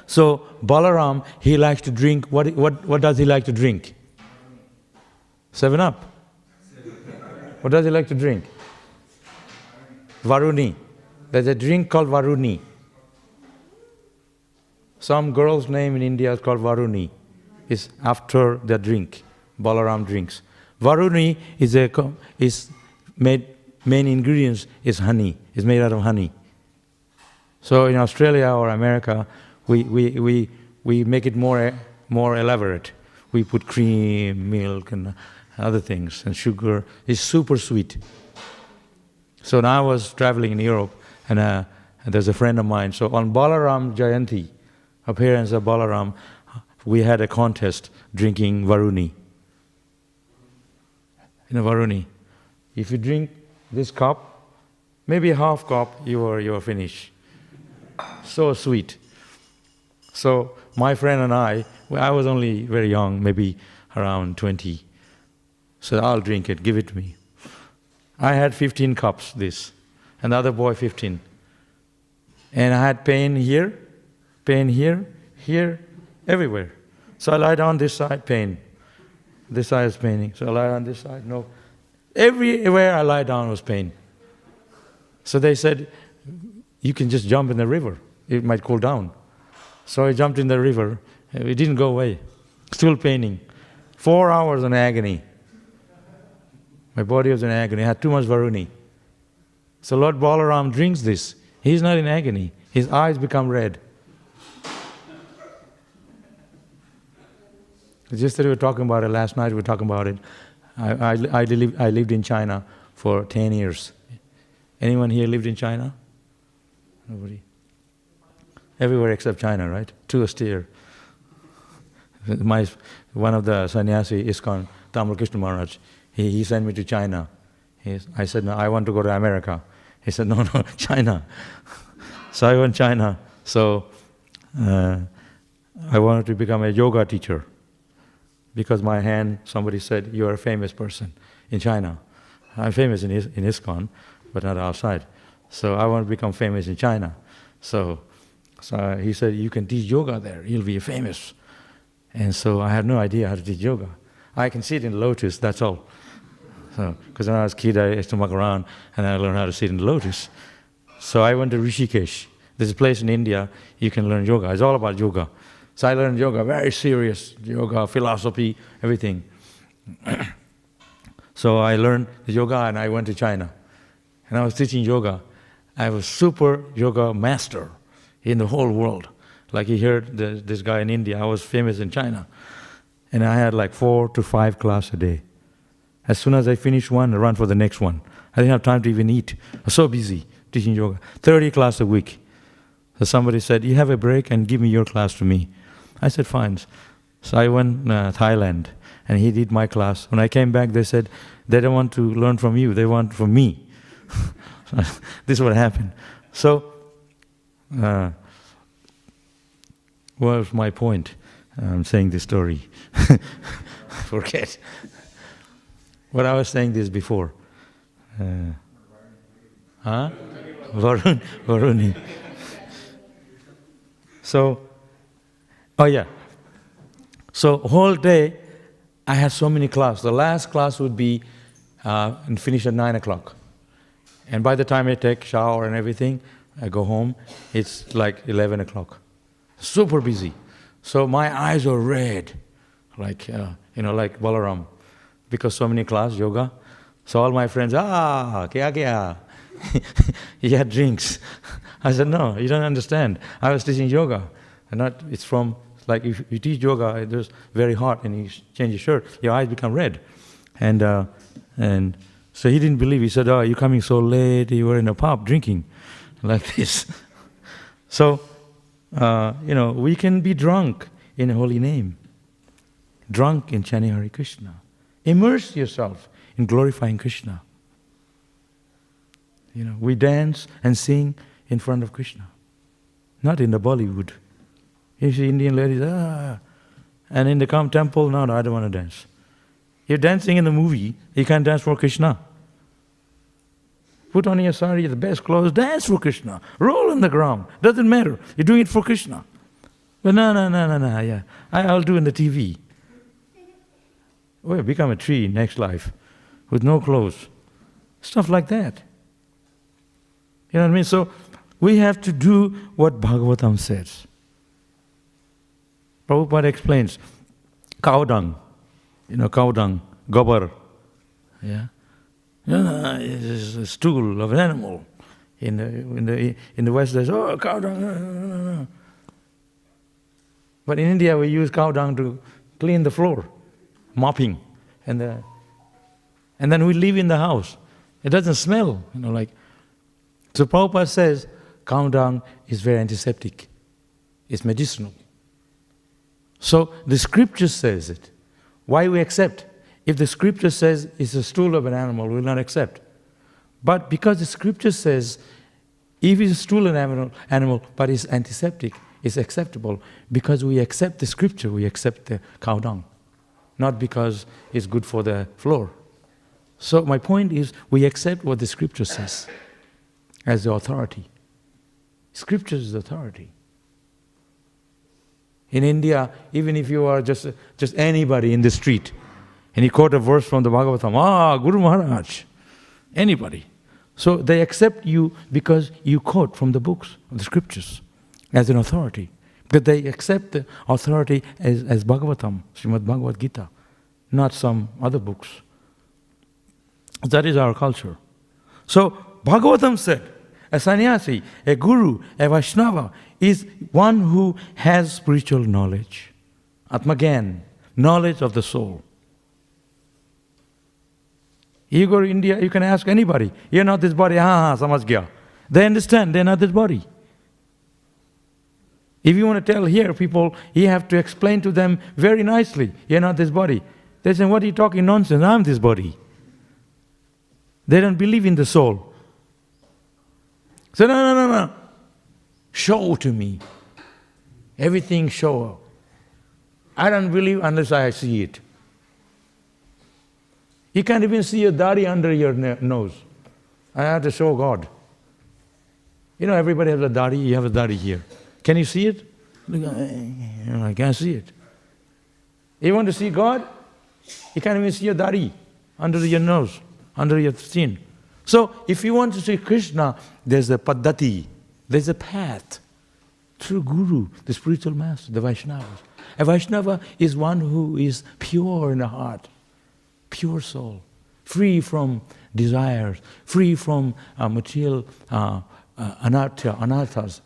So Balaram, he likes to drink, what does he like to drink? 7-Up. What does he like to drink? Varuni. There's a drink called Varuni. Some girl's name in India is called Varuni. is after the drink, Balaram drinks. Varuni is made, main ingredients is honey, is made out of honey. So in Australia or America, we make it more elaborate. We put cream, milk, and other things, and sugar. It's super sweet. So now I was traveling in Europe, and there's a friend of mine. So on Balaram Jayanti, appearance of Balaram, we had a contest drinking Varuni. Varuni. If you drink this cup, maybe a half cup, you are finished. So sweet. So my friend and I was only very young, maybe around 20. So I'll drink it, give it to me. I had 15 cups, this, and the other boy 15. And I had pain here, here, everywhere. So I lie down this side, pain. This side is paining. So I lie on this side, no. Everywhere I lie down was pain. So they said, you can just jump in the river. It might cool down. So I jumped in the river. It didn't go away. Still paining. 4 hours in agony. My body was in agony. I had too much Varuni. So Lord Balaram drinks this. He's not in agony. His eyes become red. Just that we were talking about it last night. We were talking about it. I lived in China for 10 years. Anyone here lived in China? Nobody. Everywhere except China, right? Too austere. One of the sannyasi, ISKCON, Tamal Krishna Maharaj, he sent me to China. I said, no, I want to go to America. He said, no, China. So I went to China. So I wanted to become a yoga teacher. Because my hand, somebody said, you're a famous person in China. I'm famous in ISKCON, but not outside. So I want to become famous in China. So he said, you can teach yoga there. You'll be famous. And so I had no idea how to teach yoga. I can sit in lotus, that's all. So, because when I was a kid, I used to walk around and I learned how to sit in lotus. So I went to Rishikesh. There's a place in India you can learn yoga. It's all about yoga. So I learned yoga, very serious yoga, philosophy, everything. So I learned the yoga and I went to China. And I was teaching yoga. I was super yoga master in the whole world. Like you heard this guy in India, I was famous in China. And I had like 4 to 5 classes a day. As soon as I finished one, I run for the next one. I didn't have time to even eat. I was so busy teaching yoga. 30 classes a week. So somebody said, you have a break and give me your class to me. I said, fine. So I went to Thailand and he did my class. When I came back, they said, they don't want to learn from you, they want from me. This is what happened. So, what was my point? I'm saying this story. Forget. What I was saying this before. Varuni. So, oh yeah. So whole day, I had so many classes. The last class would be and finish at 9 o'clock. And by the time I take shower and everything, I go home, it's like 11 o'clock. Super busy. So my eyes are red, like, like Balaram, because so many class, yoga. So all my friends, kya. He had drinks. I said, no, you don't understand. I was teaching yoga. It's from, like if you teach yoga, it's very hot and you change your shirt, your eyes become red. And so he didn't believe. He said, oh, you're coming so late, you were in a pub drinking, like this. So, we can be drunk in a holy name, drunk in chanting Hare Krishna. Immerse yourself in glorifying Krishna. We dance and sing in front of Krishna, not in the Bollywood. You see Indian ladies, and in the temple, no, I don't want to dance. You're dancing in the movie, you can't dance for Krishna. Put on your sari, the best clothes, dance for Krishna. Roll on the ground, doesn't matter. You're doing it for Krishna. But no, yeah. I'll do in the TV. Well, become a tree next life with no clothes. Stuff like that. You know what I mean? So we have to do what Bhagavatam says. Prabhupada explains, cow dung. Cow dung, gobar. Yeah, it's a stool of an animal. In the West, there's cow dung. But in India, we use cow dung to clean the floor, mopping, and then we leave in the house. It doesn't smell, So Prabhupada says cow dung is very antiseptic. It's medicinal. So the scripture says it. Why we accept? If the scripture says it's a stool of an animal, we will not accept. But because the scripture says, if it's a stool of an animal, but it's antiseptic, it's acceptable. Because we accept the scripture, we accept the cow dung. Not because it's good for the floor. So my point is, we accept what the scripture says as the authority. Scripture is the authority. In India, even if you are just anybody in the street, and you quote a verse from the Bhagavatam, Guru Maharaj, anybody. So they accept you because you quote from the books, the scriptures, as an authority. Because they accept the authority as Bhagavatam, Śrīmad Bhāgavatam, not some other books. That is our culture. So Bhagavatam said, a sannyasi, a guru, a Vaishnava is one who has spiritual knowledge. Atmagyan, knowledge of the soul. You go to India, you can ask anybody, you're not this body, samajh gaya. They understand, they're not this body. If you want to tell here people, you have to explain to them very nicely, you're not this body. They say, what are you talking nonsense? I'm this body. They don't believe in the soul. So no. Show to me. Everything show. I don't believe unless I see it. You can't even see a dari under your nose. I have to show God. Everybody has a dari, you have a dari here. Can you see it? I can't see it. You want to see God? You can't even see a dari under your nose, under your skin. So if you want to see Krishna, there's a paddhati, there's a path through Guru, the spiritual master, the Vaishnavas. A Vaishnava is one who is pure in the heart, pure soul, free from desires, free from material anarthas,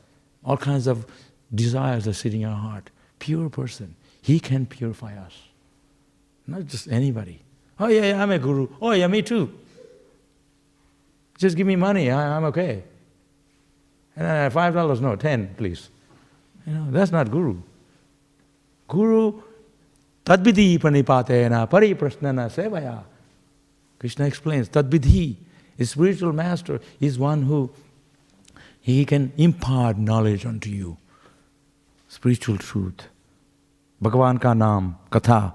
all kinds of desires are sitting in our heart. Pure person. He can purify us. Not just anybody. Oh yeah, I'm a guru. Oh yeah, me too. Just give me money, I'm okay. And $5, no, 10, please. That's not guru. Guru, tadvidhi pranipatena pariprasnana sevaya. Krishna explains, tadvidhi, a spiritual master is one who he can impart knowledge unto you. Spiritual truth. Bhagavan ka naam, katha.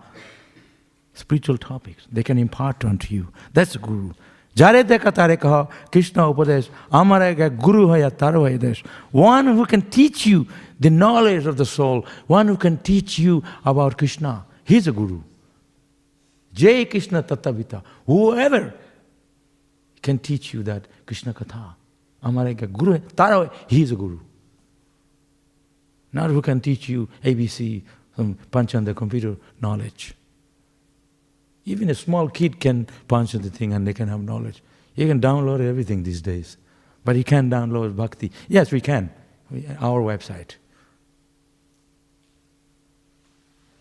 Spiritual topics, they can impart unto you. That's the guru. Jare de katare kaha, Krishna upadesh, amare ga guru haya taro desh. One who can teach you the knowledge of the soul, one who can teach you about Krishna. He's a guru. Jai Krishna tattavita. Whoever can teach you that Krishna katha. Amare ga guru taro, he is a guru. Not who can teach you ABC, some punch on the computer knowledge. Even a small kid can punch on the thing and they can have knowledge. You can download everything these days. But you can't download bhakti. Yes, we can. Our website.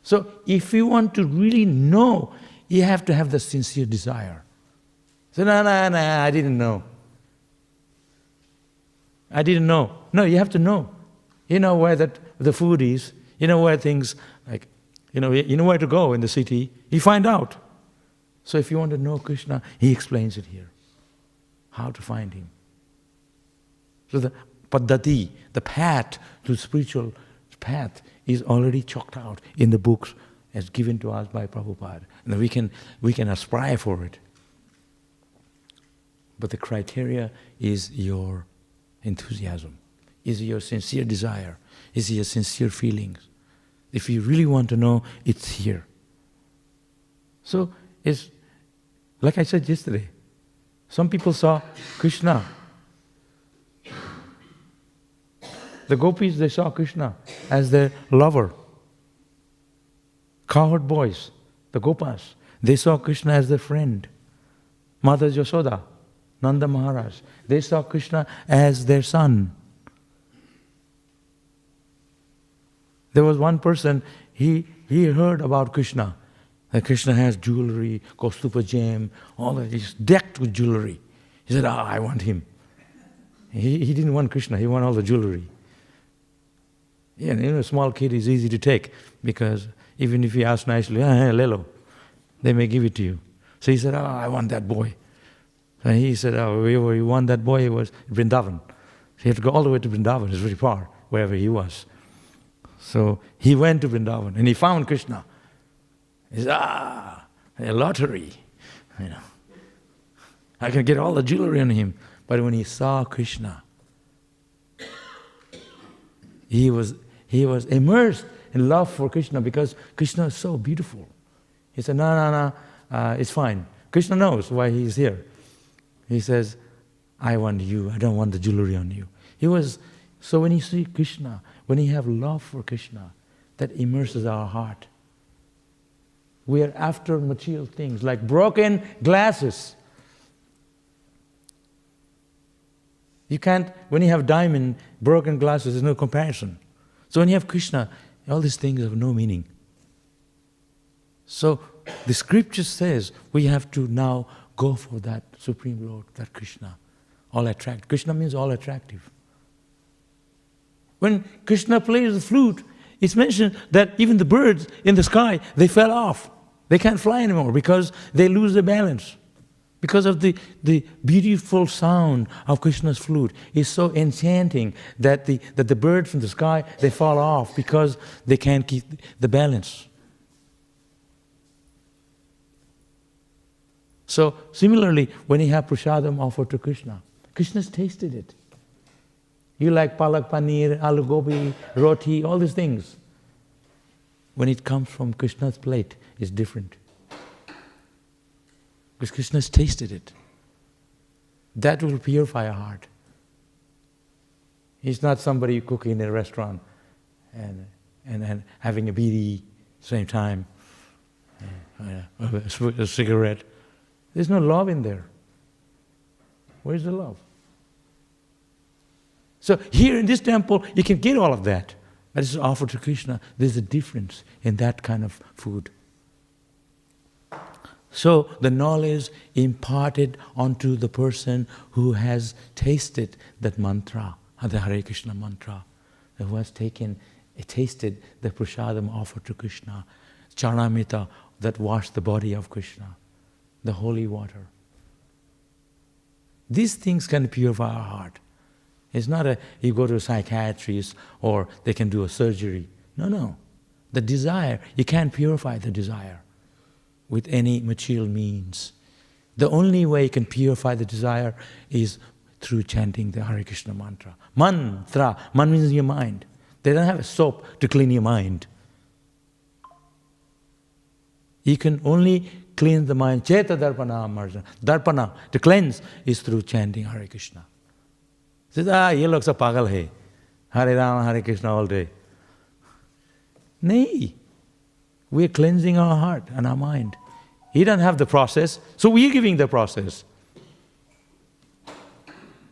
So if you want to really know, you have to have the sincere desire. So no, I didn't know. I didn't know. No, you have to know. You know where the food is. You know where things like, you know where to go in the city. You find out. So if you want to know Krishna, he explains it here. How to find him. So the paddhati, the path to spiritual path is already chalked out in the books as given to us by Prabhupada. And we can aspire for it. But the criteria is your enthusiasm, is your sincere desire, is your sincere feelings. If you really want to know, it's here. So it's like I said yesterday, some people saw Krishna. The gopis, they saw Krishna as their lover. cowherd boys, the Gopas, they saw Krishna as their friend. Mother Yashoda, Nanda Maharaj, they saw Krishna as their son. There was one person, he heard about Krishna, that Krishna has jewelry, Kaustupa gem, all that. He's decked with jewelry. He said, I want him. He didn't want Krishna, he wanted all the jewelry. Yeah, a small kid is easy to take, because even if you ask nicely, lelo, they may give it to you. So he said, I want that boy. And he said, wherever you want that boy, it was Vrindavan. So he had to go all the way to Vrindavan, it's very far, wherever he was. So he went to Vrindavan and he found Krishna. He said, a lottery, I can get all the jewelry on him. But when he saw Krishna, he was immersed in love for Krishna, because Krishna is so beautiful. He said, no, it's fine. Krishna knows why he is here. He says, I want you, I don't want the jewelry on you. So when you see Krishna, when you have love for Krishna, that immerses our heart. We are after material things, like broken glasses. You can't, when you have diamond, broken glasses, there's no comparison. So when you have Krishna, all these things have no meaning. So the scripture says we have to now go for that Supreme Lord, that Krishna. All attract. Krishna means all attractive. When Krishna plays the flute, it's mentioned that even the birds in the sky, they fell off. They can't fly anymore because they lose their balance. Because of the beautiful sound of Krishna's flute is so enchanting that the birds from the sky, they fall off because they can't keep the balance. So similarly, when you have prasadam offered to Krishna, Krishna's tasted it. You like palak paneer, aloo gobi, roti, all these things. When it comes from Krishna's plate, it's different. Because Krishna's tasted it. That will purify our heart. He's not somebody cooking in a restaurant and having a bidi same time, a cigarette. There's no love in there. Where's the love? So here in this temple, you can get all of that. That is offered to Krishna. There's a difference in that kind of food. So the knowledge imparted onto the person who has tasted that mantra, the Hare Krishna mantra, who has tasted the prasadam offered to Krishna, charanamrita that washed the body of Krishna, the holy water. These things can purify our heart. It's not you go to a psychiatrist or they can do a surgery. No. The desire, you can't purify the desire with any material means. The only way you can purify the desire is through chanting the Hare Krishna mantra. Mantra, man means your mind. They don't have a soap to clean your mind. You can only clean the mind. Cheta darpana marjana. Darpana, to cleanse, is through chanting Hare Krishna. Says, ye log sa pagal hai. Hare Rama, Hare Krishna all day. Nay. We are cleansing our heart and our mind. He doesn't have the process, so we are giving the process.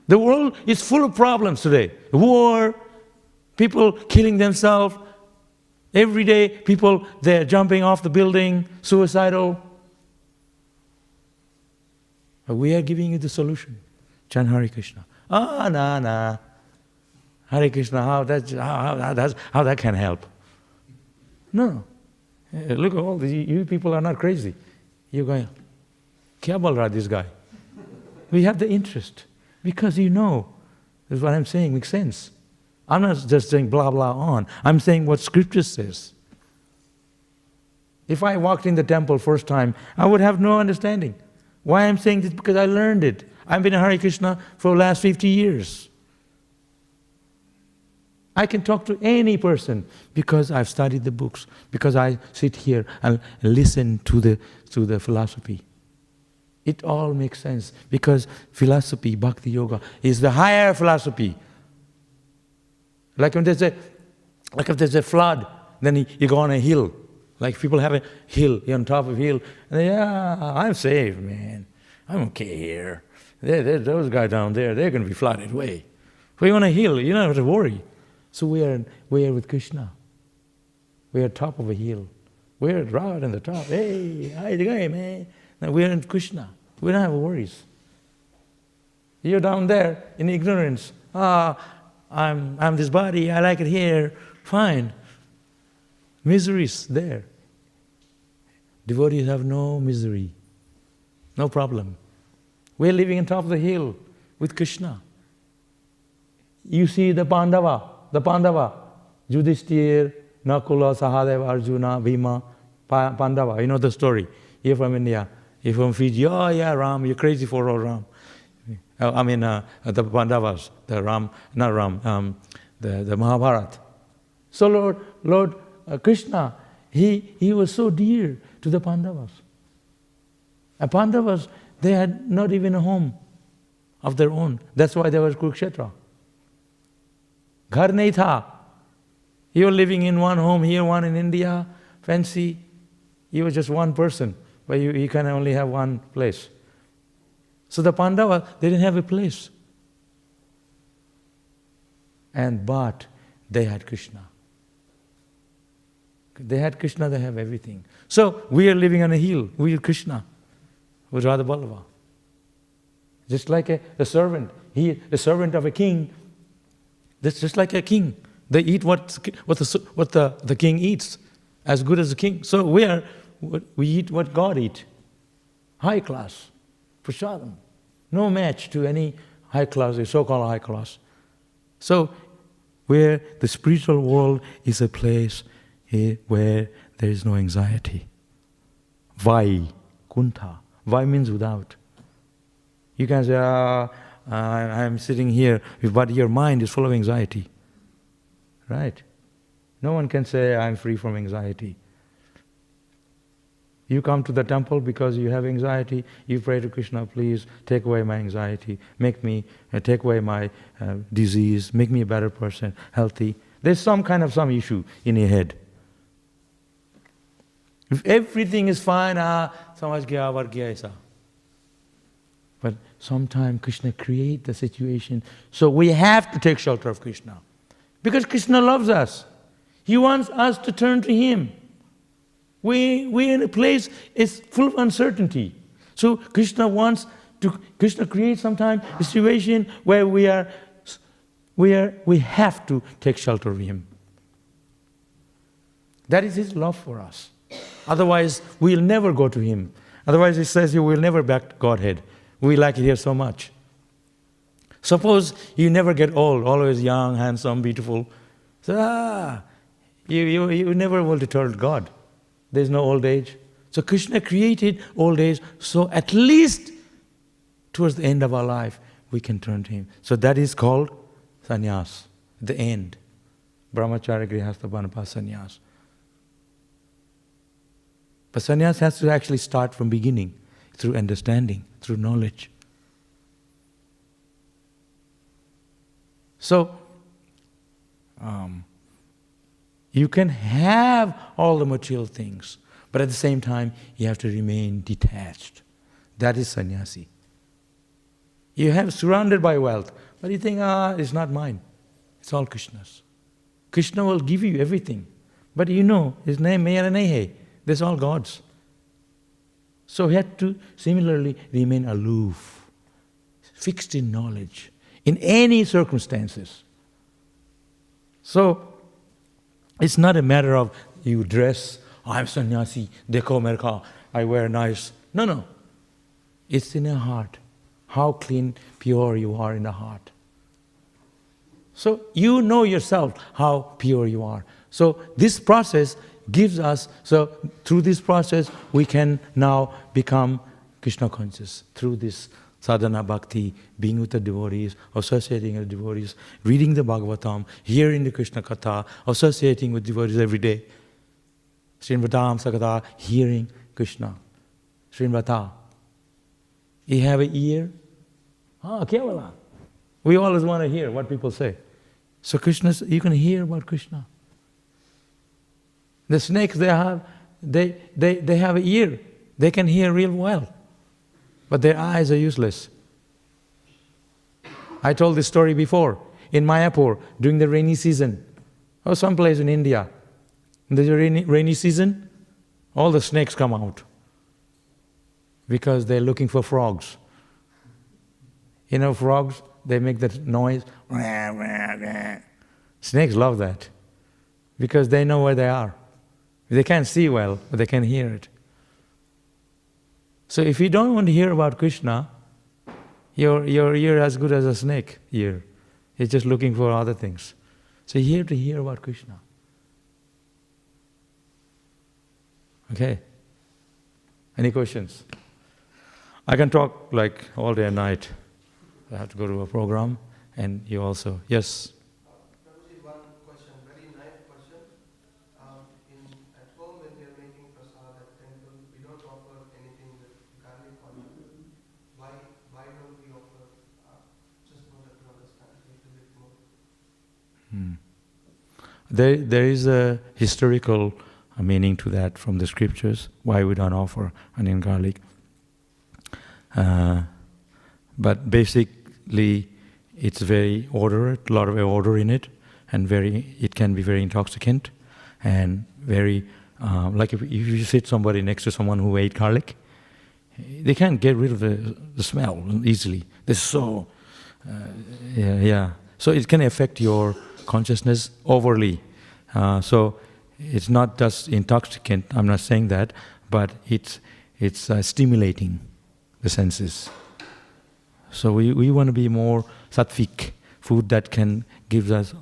The world is full of problems today. War, people killing themselves. Every day, people, they're jumping off the building, suicidal. But we are giving you the solution. Chant Hare Krishna. Nah. Hare Krishna, how that can help? No. Look at all these, you people are not crazy. You're going, kya bol raha this guy? We have the interest because you know, that's what I'm saying, makes sense. I'm not just saying blah blah on. I'm saying what Scripture says. If I walked in the temple first time, I would have no understanding. Why I'm saying this? Because I learned it. I've been a Hare Krishna for the last 50 years. I can talk to any person because I've studied the books, because I sit here and listen to the philosophy. It all makes sense because philosophy, Bhakti Yoga, is the higher philosophy. Like if there's a flood, then you go on a hill. Like people have a hill, you're on top of a hill, and they, I'm safe, man. I'm okay here. Those guys down there, they're going to be flooded away. We're on a hill, you don't have to worry. So we are with Krishna. We are top of a hill. We're right on the top. Hey, how you doing, man? Now we're in Krishna. We don't have worries. You're down there in ignorance. I'm this body, I like it here. Fine. Miseries there. Devotees have no misery. No problem. We're living on top of the hill with Krishna. You see the Pandava, Yudhishthir, Nakula, Sahadeva, Arjuna, Bhima, Pandava. You know the story. You're from India. You're from Fiji. Oh yeah, Ram, you're crazy for all Ram. The Pandavas, the Mahabharata. So Lord Krishna, he was so dear to the Pandavas. And Pandavas, they had not even a home of their own. That's why there was Kurukshetra. Ghar nahi tha. You were living in one home here, one in India, fancy. You were just one person, but you can only have one place. So the Pandavas, they didn't have a place. But they had Krishna. They had Krishna, they have everything. So we are living on a hill, we are Krishna, with Radha Ballava. Just like a servant, a servant of a king, that's just like a king. They eat what the king eats, as good as the king. So we eat what God eats. High class, prasadam. No match to any high class, so-called high class. So where the spiritual world is a place where there is no anxiety. Vai, kuntha. Vai means without. You can say, I'm sitting here, but your mind is full of anxiety. Right? No one can say, I'm free from anxiety. You come to the temple because you have anxiety, you pray to Krishna, please take away my anxiety, make me, take away my disease, make me a better person, healthy. There's some issue in your head. If everything is fine, samajh gaya, var gaya aisa. But sometimes Krishna creates the situation, so we have to take shelter of Krishna. Because Krishna loves us. He wants us to turn to Him. We're in a place, it's full of uncertainty. So Krishna creates sometimes a situation where we have to take shelter of Him. That is His love for us. Otherwise, we'll never go to Him. Otherwise, it says you will never back to Godhead. We like it here so much. Suppose you never get old, always young, handsome, beautiful. So, you never will return to God. There's no old age. So Krishna created old age, so at least towards the end of our life, we can turn to Him. So that is called sannyas, the end. Brahmacharya, Grihastha, Banapasa, sannyas. But sannyas has to actually start from beginning, through understanding, through knowledge. So, you can have all the material things, but at the same time, you have to remain detached. That is sannyasi. You have surrounded by wealth, but you think, it's not mine. It's all Krishna's. Krishna will give you everything. But you know, His name, Mera nahi hai. That's all God's. So we have to similarly remain aloof, fixed in knowledge, in any circumstances. So, it's not a matter of you dress, I'm sannyasi, dekho merka, I wear nice. No. It's in your heart. How clean, pure you are in the heart. So you know yourself how pure you are. So this process gives us, so through this process we can now become Krishna conscious. Through this sadhana bhakti, being with the devotees, associating with devotees, reading the Bhagavatam, hearing the Krishna Katha, associating with devotees every day. Śrīmad Sakata, hearing Krishna. Śrīmad. You have an ear? Kevala. We always want to hear what people say. So Krishna, you can hear about Krishna. The snakes, they have They have an ear. They can hear real well. But their eyes are useless. I told this story before. In Mayapur, during the rainy season, or someplace in India, there's a rainy season, all the snakes come out because they're looking for frogs. You know, frogs, they make that noise. Snakes love that because they know where they are. They can't see well, but they can hear it. So if you don't want to hear about Krishna, your ear as good as a snake ear. It's just looking for other things. So you have to hear about Krishna. Okay. Any questions? I can talk like all day and night. I have to go to a program, and you also. Yes? Prabhuji, one question, very nice question. At home, when we are making prasad at temple, we don't offer anything with garlic on it. Why don't we offer? Just wanted to understand a little bit more. There is a historical meaning to that from the scriptures, why we don't offer onion garlic. But basically, it's very ordered, a lot of order in it, and it can be very intoxicant, and very, like if you sit somebody next to someone who ate garlic, they can't get rid of the smell easily. They're so, So it can affect your consciousness overly. So it's not just intoxicant, I'm not saying that, but it's stimulating the senses. So we want to be more sattvic, food that can give us,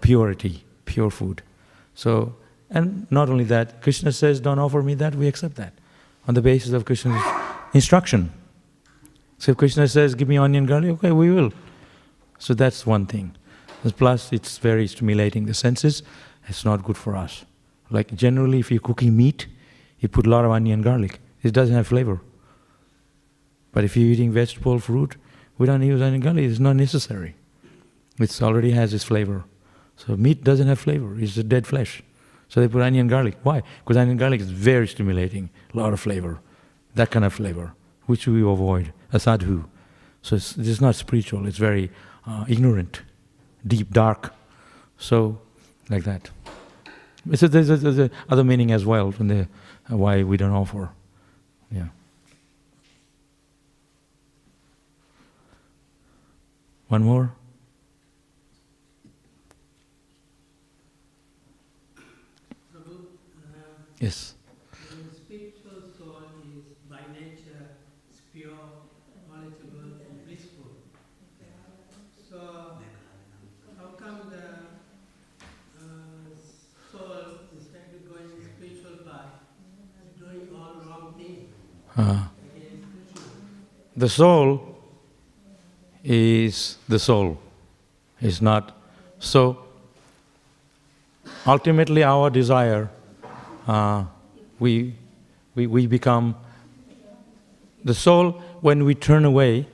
purity, pure food. So, and not only that, Krishna says, don't offer me that, we accept that on the basis of Krishna's instruction. So if Krishna says, give me onion garlic, okay, we will. So that's one thing. Plus, it's very stimulating the senses. It's not good for us. Like generally, if you're cooking meat, you put a lot of onion garlic. It doesn't have flavor. But if you're eating vegetable, fruit, we don't use onion garlic. It's not necessary. It already has its flavor. So meat doesn't have flavor. It's a dead flesh. So they put onion garlic. Why? Because onion garlic is very stimulating. A lot of flavor. That kind of flavor, which we avoid. A sadhu. So it's not spiritual. It's very ignorant, deep, dark. So, like that. So there's other meaning as well from the why we don't offer. Yeah. One more? Prabhu, Yes. the spiritual soul is by nature pure, knowledgeable and blissful. So, how come the soul, instead of going spiritual path, is doing all wrong things against Krishna? The soul is the soul. It's not. So, ultimately our desire, we become the soul when we turn away,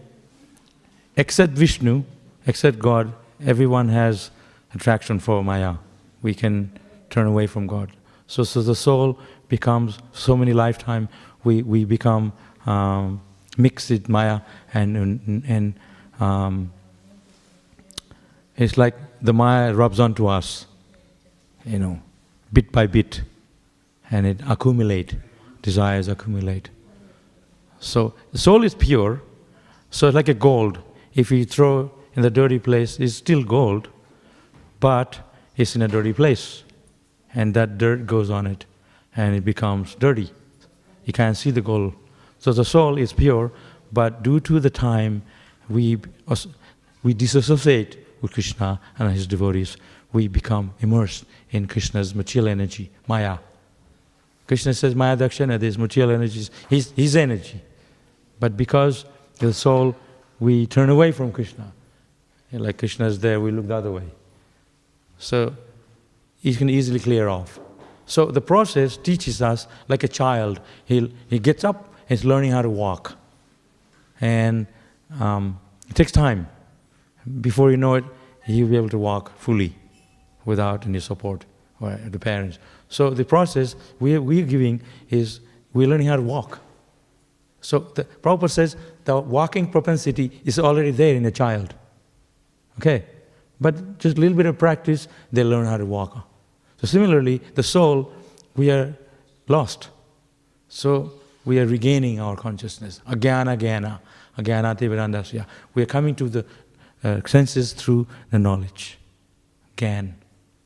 except Vishnu, except God, everyone has attraction for Maya. We can turn away from God. So the soul becomes, so many lifetimes, we become mixed with Maya, and it's like the Maya rubs onto us, bit by bit, and it accumulates, desires accumulate. So the soul is pure, so it's like a gold. If you throw in the dirty place, it's still gold, but it's in a dirty place, and that dirt goes on it, and it becomes dirty. You can't see the gold. So the soul is pure, but due to the time we disassociate with Krishna and his devotees, we become immersed in Krishna's material energy, Maya. Krishna says, Maya Dakshana, this material energy is his energy. But because the soul, we turn away from Krishna. Like Krishna is there, we look the other way. So he can easily clear off. So the process teaches us, like a child, he gets up, he's learning how to walk. And it takes time. Before you know it, he'll be able to walk fully without any support. or the parents. So the process we're giving is we're learning how to walk. So the Prabhupada says the walking propensity is already there in a child. Okay? But just a little bit of practice, they learn how to walk. So similarly, the soul, we are lost. So we are regaining our consciousness. Agyana, Vedandasya. We are coming to the senses through the knowledge. Gyan,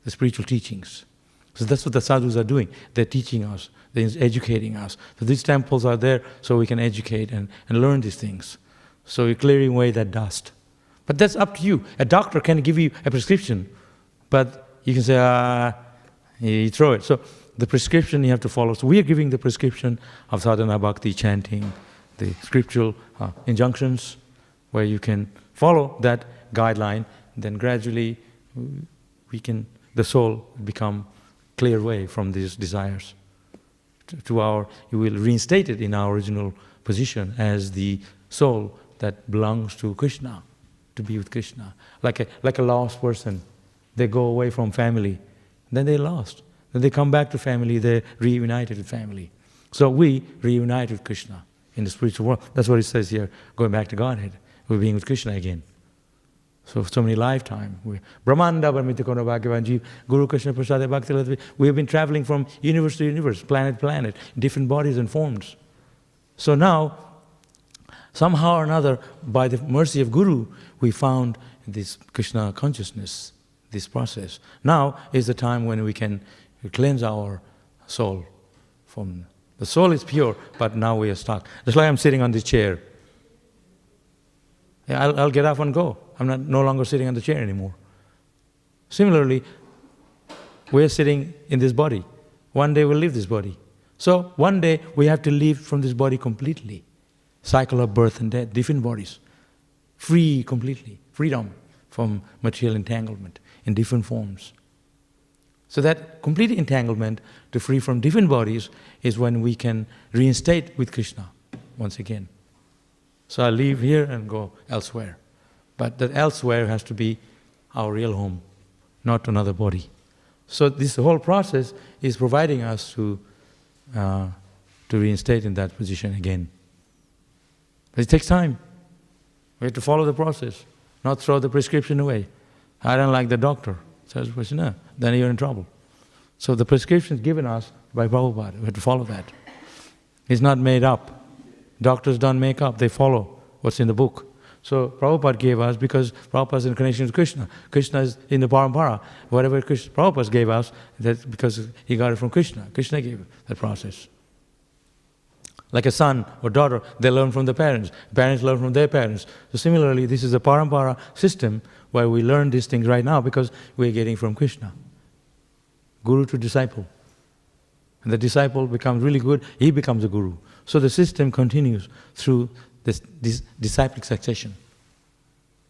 the spiritual teachings. So that's what the sadhus are doing. They're teaching us. They're educating us. So these temples are there so we can educate and learn these things. So you're clearing away that dust. But that's up to you. A doctor can give you a prescription, but you can say, you throw it. So the prescription you have to follow. So we are giving the prescription of sadhana bhakti, chanting, the scriptural injunctions, where you can follow that guideline. Then gradually the soul become clear away from these desires. You will reinstate it in our original position as the soul that belongs to Krishna, to be with Krishna. Like a lost person. They go away from family, then they're lost. Then they come back to family, they're reunited with family. So we reunite with Krishna in the spiritual world. That's what it says here, going back to Godhead. We're being with Krishna again. So many lifetimes. Brahmanda Brahmitakono Bhagavan Jeev, Guru Krishna Prasada Bhakti. We have been traveling from universe to universe, planet to planet, different bodies and forms. So now, somehow or another, by the mercy of Guru, we found this Krishna consciousness, this process. Now is the time when we can cleanse our soul from... The soul is pure, but now we are stuck. Just like I'm sitting on this chair. Yeah, I'll get up and go. I'm no longer sitting on the chair anymore. Similarly, we're sitting in this body. One day we'll leave this body. So one day we have to leave from this body completely. Cycle of birth and death, different bodies. Free completely. Freedom from material entanglement in different forms. So that complete entanglement to free from different bodies is when we can reinstate with Krishna once again. So I leave here and go elsewhere. But that elsewhere has to be our real home, not another body. So this whole process is providing us to reinstate in that position again. But it takes time. We have to follow the process, not throw the prescription away. I don't like the doctor. Says Krishna, then you're in trouble. So the prescription is given us by Prabhupada. We have to follow that. It's not made up. Doctors don't make up, they follow what's in the book. So Prabhupada gave us, because Prabhupada is in connection with Krishna. Krishna is in the parampara. Whatever Prabhupada gave us, that's because he got it from Krishna. Krishna gave that process. Like a son or daughter, they learn from the parents. Parents learn from their parents. So similarly, this is a parampara system where we learn these things right now because we're getting from Krishna. Guru to disciple. And the disciple becomes really good, he becomes a guru. So the system continues through this disciplic succession.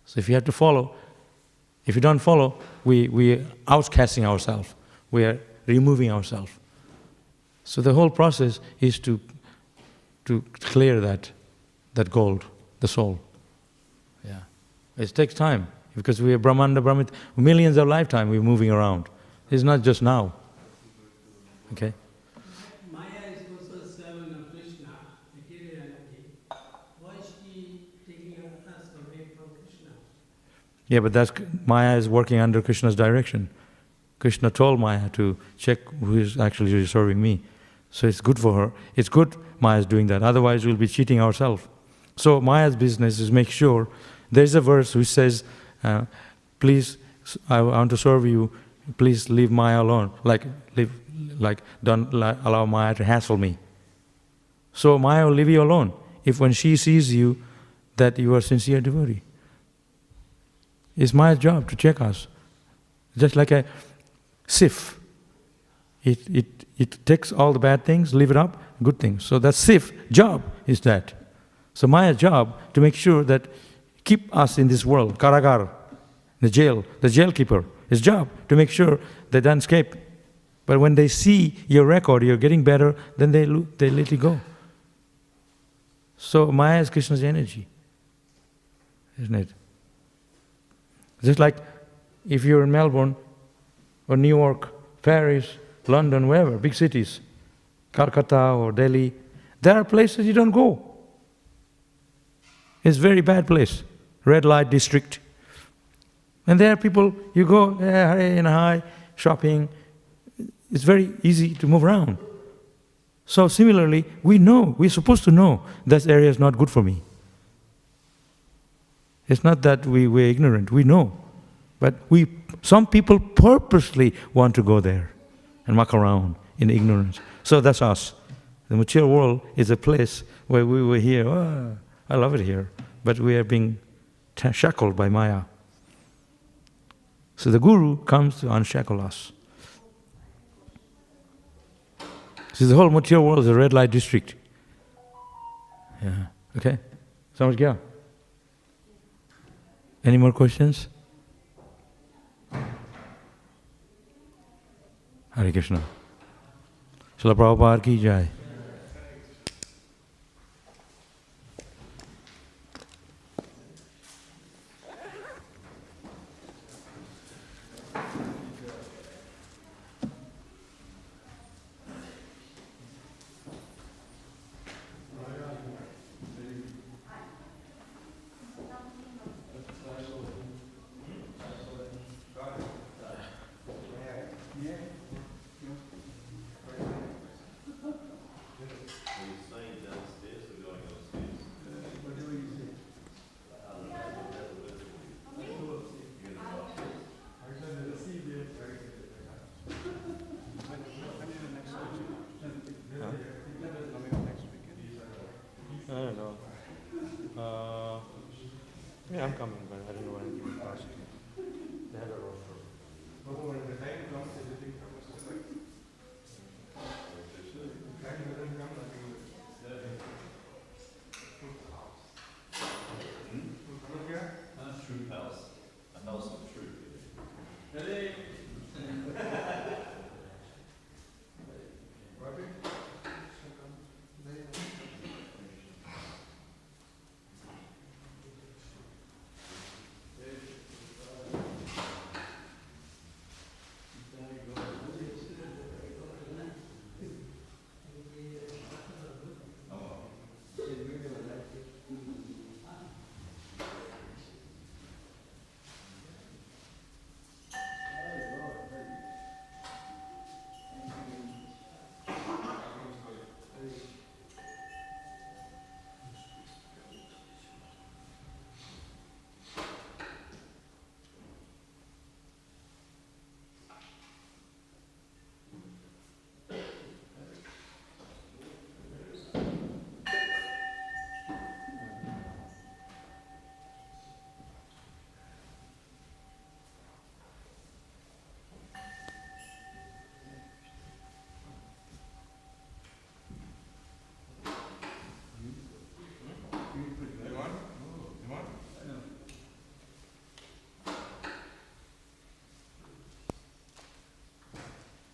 So if you have to follow, if you don't follow, we are outcasting ourselves. We are removing ourselves. So the whole process is to clear that gold, the soul. Yeah. It takes time because we are Brahmanda, Brahmit, millions of lifetimes we're moving around. It's not just now. Okay? Maya is also a servant of Krishna, materiality. Why is she taking us away from Krishna? Yeah, but Maya is working under Krishna's direction. Krishna told Maya to check who is actually serving me. So it's good for her. It's good Maya's doing that. Otherwise, we'll be cheating ourselves. So Maya's business is make sure. There's a verse which says, please, I want to serve you. Please leave Maya alone. Don't allow Maya to hassle me. So Maya will leave you alone if when she sees you that you are sincere devotee. It's Maya's job to check us. Just like a sieve. It takes all the bad things, leave it up, good things. So that sieve job is that. So Maya's job to make sure that keep us in this world, karagar, the jailkeeper, his job to make sure they don't escape. But when they see your record, you're getting better, then they let you go. So Maya is Krishna's energy, isn't it? Just like if you're in Melbourne or New York Paris, London, wherever, big cities, Calcutta or Delhi, there are places you don't go. It's a very bad place, red light district. And there are people, you go, Hare and Hare, shopping, it's very easy to move around. So similarly, we know, we're supposed to know that area is not good for me. It's not that we're ignorant, we know. But some people purposely want to go there and muck around in ignorance. So that's us. The mature world is a place where we were here, oh, I love it here, but we are being shackled by Maya. So the Guru comes to unshackle us. So the whole mature world is a red light district. Yeah. Okay? Samajh gaya? Any more questions? Hare Krishna. Srila Prabhupada ki jai.